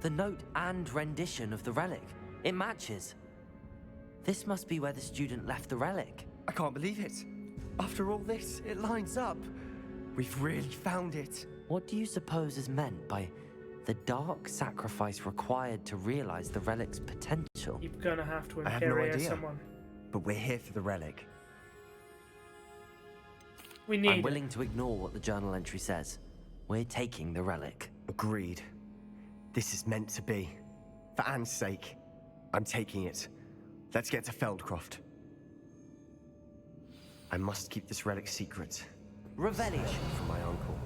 [SPEAKER 2] The note and rendition of the relic. It matches. This must be where the student left the relic.
[SPEAKER 4] I can't believe it. After all this, it lines up. We've really found it.
[SPEAKER 2] What do you suppose is meant by the dark sacrifice required to realize the relic's potential?
[SPEAKER 1] You're gonna have to
[SPEAKER 4] I have no
[SPEAKER 1] Imperio
[SPEAKER 4] idea.
[SPEAKER 1] someone.
[SPEAKER 4] But we're here for the relic.
[SPEAKER 1] We need
[SPEAKER 2] I'm
[SPEAKER 1] it.
[SPEAKER 2] willing to ignore what the journal entry says. We're taking the relic.
[SPEAKER 4] Agreed. This is meant to be. For Anne's sake, I'm taking it. Let's get to Feldcroft. I must keep this relic secret.
[SPEAKER 2] Revelio.
[SPEAKER 4] Especially from my uncle.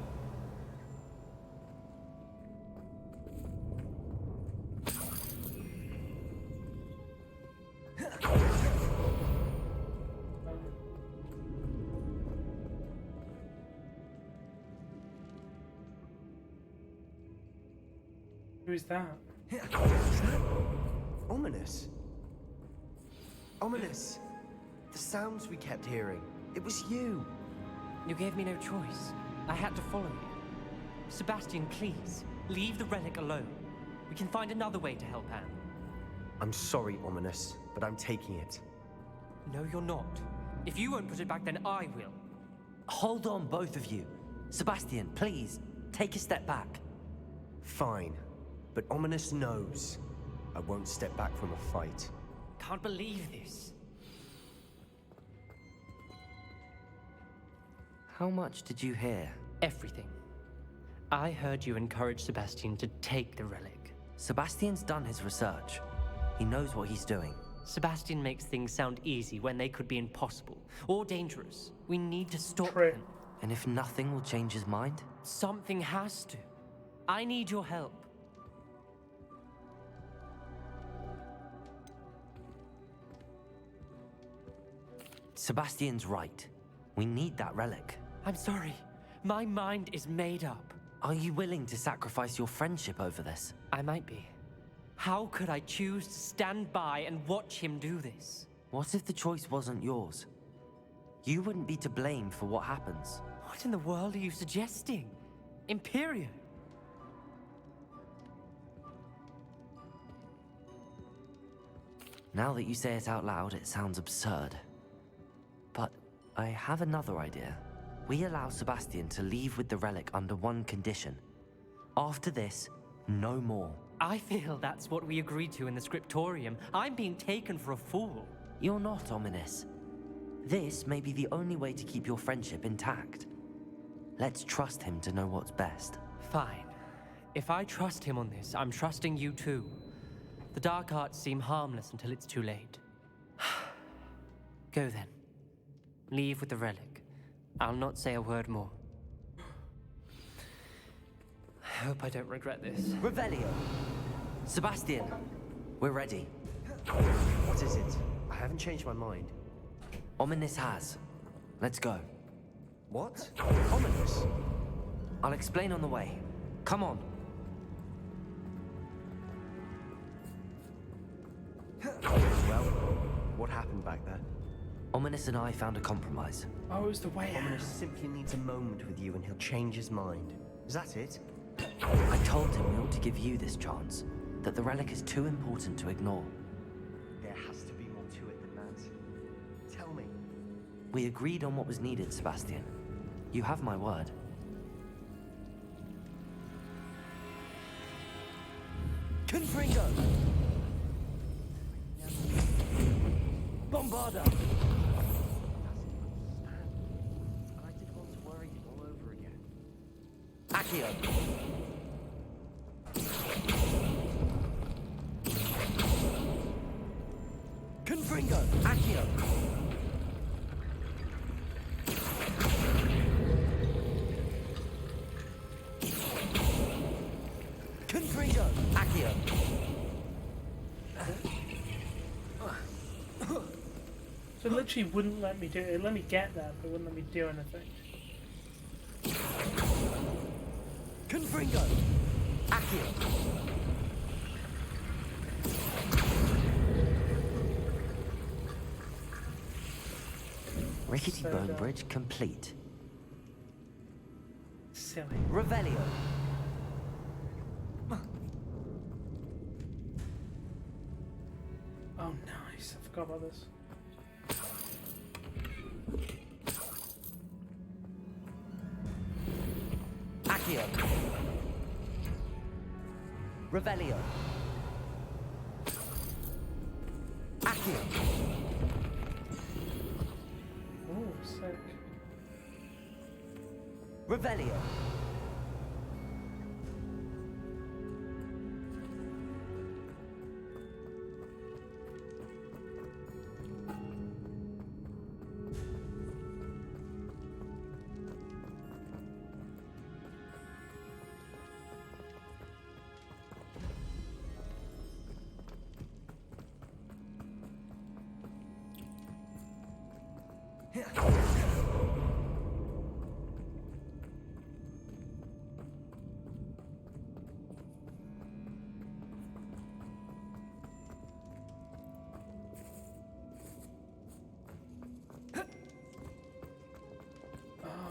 [SPEAKER 1] Who's that?
[SPEAKER 4] Is that ominous? Ominous. The sounds we kept hearing. It was you.
[SPEAKER 5] You gave me no choice. I had to follow you. Sebastian, please, leave the relic alone. We can find another way to help Anne.
[SPEAKER 4] I'm sorry, Ominous, but I'm taking it.
[SPEAKER 5] No, you're not. If you won't put it back, then I will.
[SPEAKER 2] Hold on, both of you. Sebastian, please, take a step back.
[SPEAKER 4] Fine. But Ominous knows I won't step back from a fight.
[SPEAKER 5] Can't believe this.
[SPEAKER 2] How much did you hear?
[SPEAKER 5] Everything. I heard you encourage Sebastian to take the relic.
[SPEAKER 2] Sebastian's done his research. He knows what he's doing.
[SPEAKER 5] Sebastian makes things sound easy when they could be impossible or dangerous. We need to stop
[SPEAKER 1] True.
[SPEAKER 5] him.
[SPEAKER 2] And if nothing will change his mind?
[SPEAKER 5] Something has to. I need your help.
[SPEAKER 2] Sebastian's right. We need that relic.
[SPEAKER 5] I'm sorry. My mind is made up.
[SPEAKER 2] Are you willing to sacrifice your friendship over this?
[SPEAKER 5] I might be. How could I choose to stand by and watch him do this?
[SPEAKER 2] What if the choice wasn't yours? You wouldn't be to blame for what happens.
[SPEAKER 5] What in the world are you suggesting? Imperio?
[SPEAKER 2] Now that you say it out loud, it sounds absurd. But I have another idea. We allow Sebastian to leave with the relic under one condition. After this, no more.
[SPEAKER 5] I feel that's what we agreed to in the scriptorium. I'm being taken for a fool.
[SPEAKER 2] You're not ominous. This may be the only way to keep your friendship intact. Let's trust him to know what's best.
[SPEAKER 5] Fine. If I trust him on this, I'm trusting you too. The dark arts seem harmless until it's too late. Go then. Leave with the relic. I'll not say a word more. I hope I don't regret this.
[SPEAKER 2] Revelio! Sebastian, we're ready.
[SPEAKER 4] What is it? I haven't changed my mind.
[SPEAKER 2] Ominous has. Let's go.
[SPEAKER 4] What? Ominous?
[SPEAKER 2] I'll explain on the way. Come on.
[SPEAKER 4] Well, what happened back there?
[SPEAKER 2] Ominous and I found a compromise.
[SPEAKER 1] Oh, it was the way
[SPEAKER 4] Ominous
[SPEAKER 1] out.
[SPEAKER 4] simply needs a moment with you and he'll change his mind. Is that it?
[SPEAKER 2] I told him we ought to give you this chance, that the relic is too important to ignore.
[SPEAKER 4] There has to be more to it than that. Tell me.
[SPEAKER 2] We agreed on what was needed, Sebastian. You have my word. Confringo! Bombarda! Accio. Confringo. Accio. Confringo. Accio.
[SPEAKER 1] So it literally wouldn't let me do it. It let me get there, but it wouldn't let me do anything.
[SPEAKER 2] Confringo. Accio. Rickety
[SPEAKER 1] So
[SPEAKER 2] Bone
[SPEAKER 1] dumb.
[SPEAKER 2] Bridge complete.
[SPEAKER 1] Silly.
[SPEAKER 2] Revelio.
[SPEAKER 1] Oh, nice. I forgot about this.
[SPEAKER 2] Accio. Revelio. Accio.
[SPEAKER 1] Oh, sick.
[SPEAKER 2] Revelio.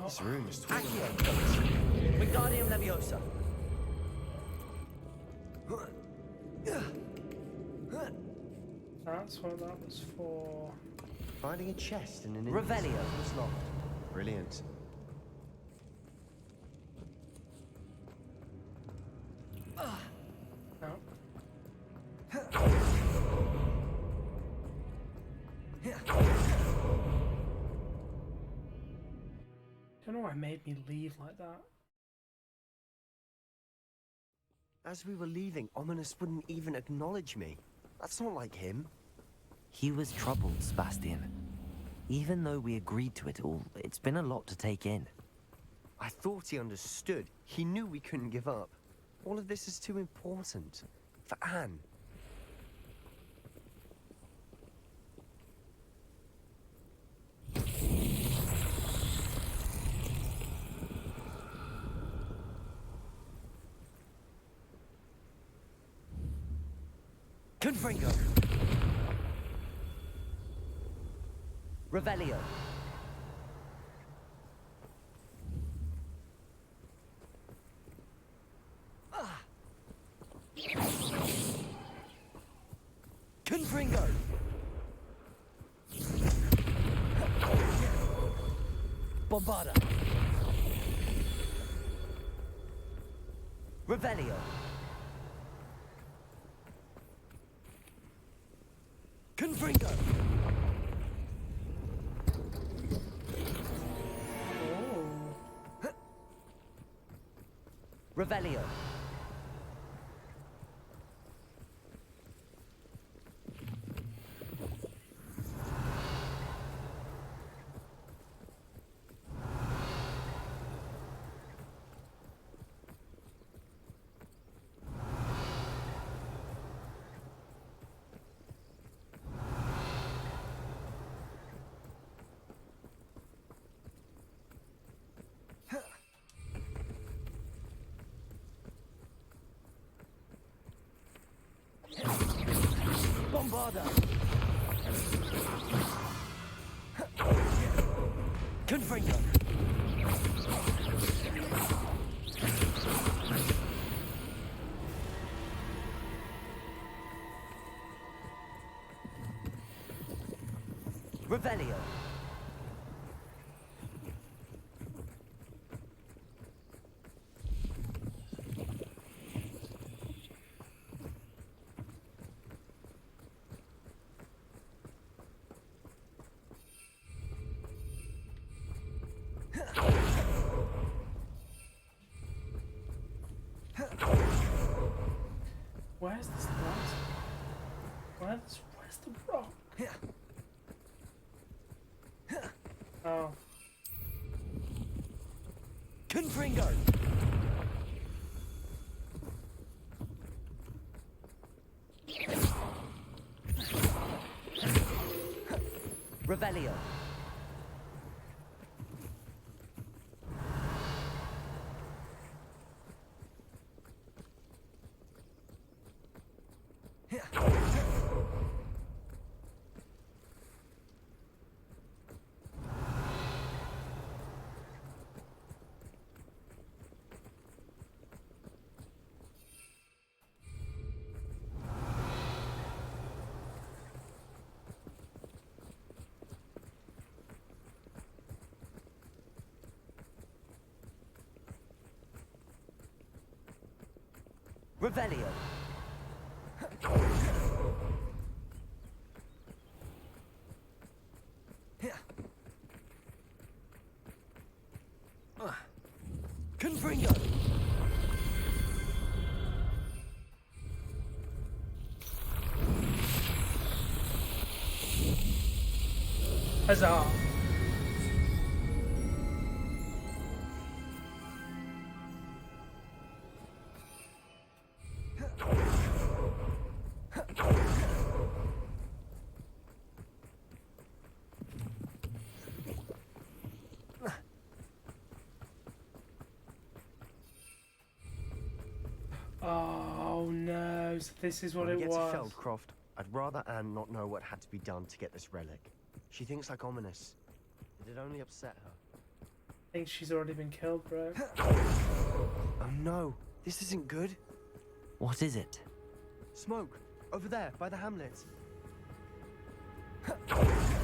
[SPEAKER 4] This room is tall.
[SPEAKER 2] Accio. Wingardium Leviosa.
[SPEAKER 1] That's what that was for.
[SPEAKER 4] Finding a chest in an
[SPEAKER 2] Revelio.
[SPEAKER 4] was locked. Brilliant.
[SPEAKER 1] No. Don't know why it made me leave like that.
[SPEAKER 4] As we were leaving, Ominous wouldn't even acknowledge me. That's not like him.
[SPEAKER 2] He was troubled, Sebastian. Even though we agreed to it all, it's been a lot to take in.
[SPEAKER 4] I thought he understood. He knew we couldn't give up. All of this is too important. For Anne.
[SPEAKER 2] Confringo. Revelio. Confringo. Bombarda. Revelio. Confringo.
[SPEAKER 1] Oh.
[SPEAKER 2] Revelio. Bombarda. Confringo. Revelio.
[SPEAKER 1] Where's this light? Where's the rock? Oh.
[SPEAKER 2] Confringo! Revelio. Revelio. Confringo.
[SPEAKER 1] Huzzah! Oh no, so this is what
[SPEAKER 4] When
[SPEAKER 1] it
[SPEAKER 4] we get to
[SPEAKER 1] was.
[SPEAKER 4] Feldcroft, I'd rather Anne not know what had to be done to get this relic. She thinks like ominous. It'd only upset her.
[SPEAKER 1] I think she's already been killed, bro.
[SPEAKER 4] Oh no, this isn't good.
[SPEAKER 2] What is it?
[SPEAKER 4] Smoke, over there, by the hamlet.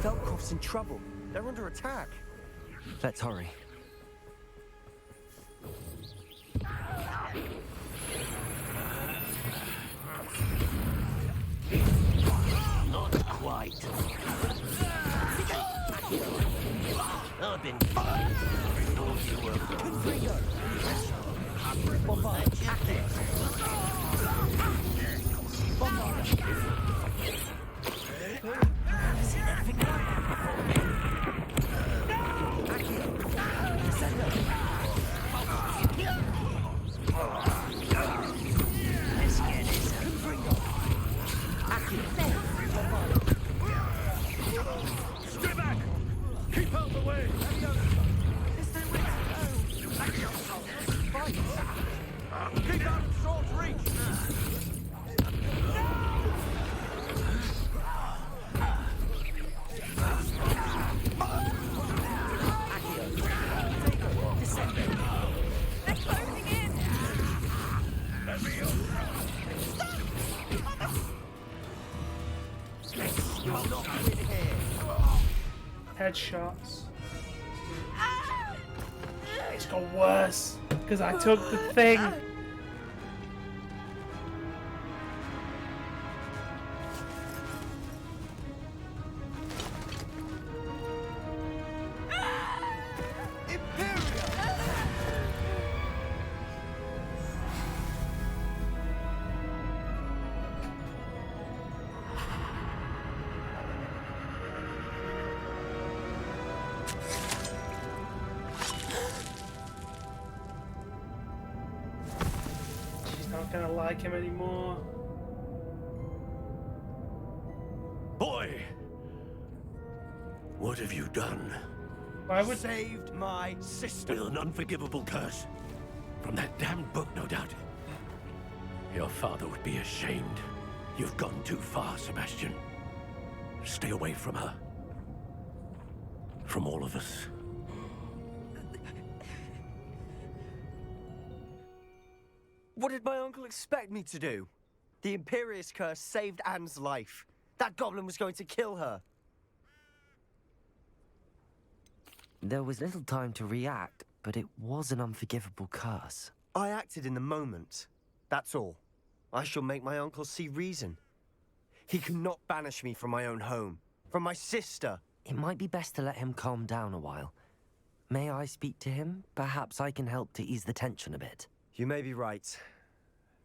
[SPEAKER 4] Feldcroft's in trouble. They're under attack.
[SPEAKER 2] Let's hurry.
[SPEAKER 9] Not quite. I've been fine. Thought you were
[SPEAKER 2] Confringo.
[SPEAKER 9] Bombard.
[SPEAKER 7] Stay back! Keep out the way! Keep out of sword's reach!
[SPEAKER 3] They're closing in!
[SPEAKER 1] Headshots. It's got worse because I took the thing. She's not gonna like him anymore.
[SPEAKER 7] Boy! What have you done?
[SPEAKER 1] Why would
[SPEAKER 7] Saved my sister. With an unforgivable curse. From that damned book, no doubt. Your father would be ashamed. You've gone too far, Sebastian. Stay away from her. From all of us.
[SPEAKER 4] What did my uncle expect me to do? The Imperious curse saved Anne's life. That goblin was going to kill her.
[SPEAKER 2] There was little time to react, but it was an unforgivable curse.
[SPEAKER 4] I acted in the moment. That's all. I shall make my uncle see reason. He cannot banish me from my own home, from my sister.
[SPEAKER 2] It might be best to let him calm down a while. May I speak to him? Perhaps I can help to ease the tension a bit.
[SPEAKER 4] You may be right.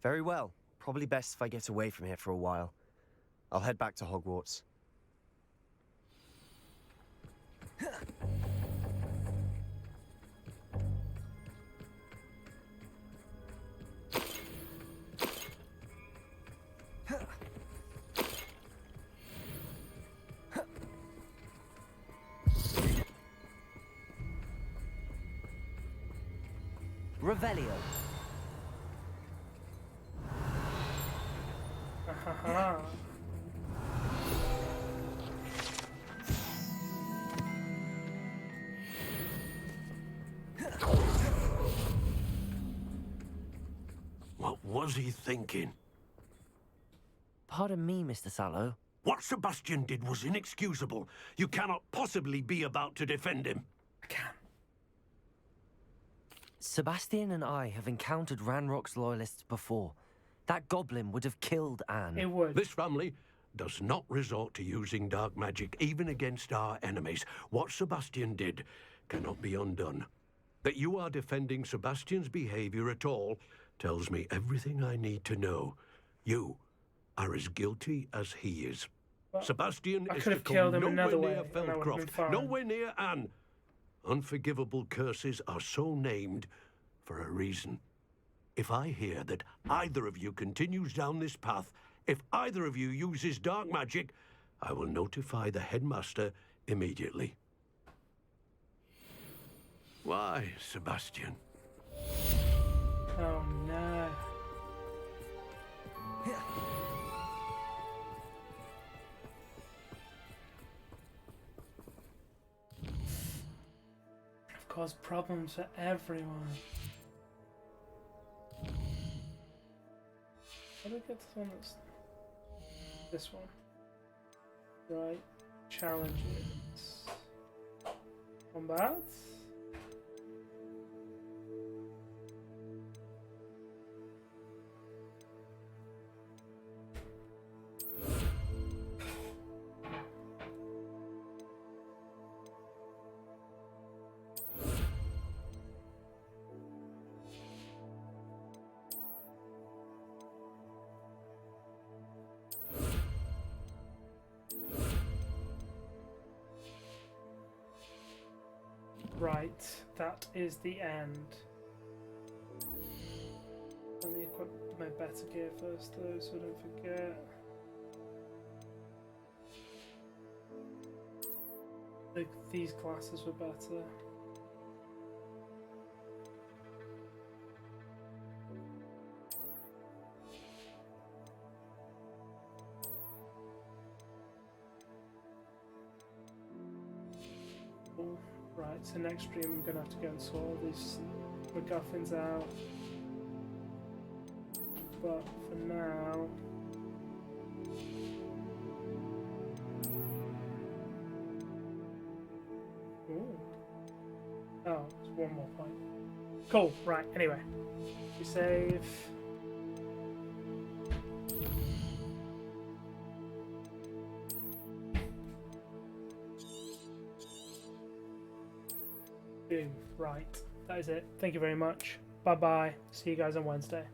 [SPEAKER 4] Very well. probably best if I get away from here for a while. I'll head back to Hogwarts.
[SPEAKER 2] Revelio.
[SPEAKER 1] Ahaha.
[SPEAKER 7] What was he thinking?
[SPEAKER 2] Pardon me, Mr. Sallow.
[SPEAKER 7] What Sebastian did was inexcusable. You cannot possibly be about to defend him.
[SPEAKER 1] I can.
[SPEAKER 2] Sebastian and I have encountered Ranrock's loyalists before. That goblin would have killed Anne.
[SPEAKER 1] It would.
[SPEAKER 7] This family does not resort to using dark magic even against our enemies. What Sebastian did cannot be undone. That you are defending Sebastian's behavior at all tells me everything I need to know. You are as guilty as he is.
[SPEAKER 1] Well,
[SPEAKER 7] Sebastian
[SPEAKER 1] I
[SPEAKER 7] is
[SPEAKER 1] could
[SPEAKER 7] to
[SPEAKER 1] have killed
[SPEAKER 7] come
[SPEAKER 1] him
[SPEAKER 7] nowhere
[SPEAKER 1] another way,
[SPEAKER 7] near
[SPEAKER 1] and that would have been
[SPEAKER 7] Feldcroft,
[SPEAKER 1] fine.
[SPEAKER 7] nowhere near Anne. Unforgivable curses are so named for a reason. If I hear that either of you continues down this path, if either of you uses dark magic, I will notify the headmaster immediately. Why, Sebastian?
[SPEAKER 1] Oh no. I've caused problems for everyone. How do I get to the one that's this one? Right. Challenges. Combat. Right, that is the end. Let me equip my better gear first though, so I don't forget. Like, these glasses were better. Cool. Right, so next stream I'm gonna have to go and sort all these MacGuffins out. But for now, ooh. Oh, it's one more point. Cool. Right. Anyway, we save. Boom. Right. That is it. Thank you very much. Bye bye. See you guys on Wednesday.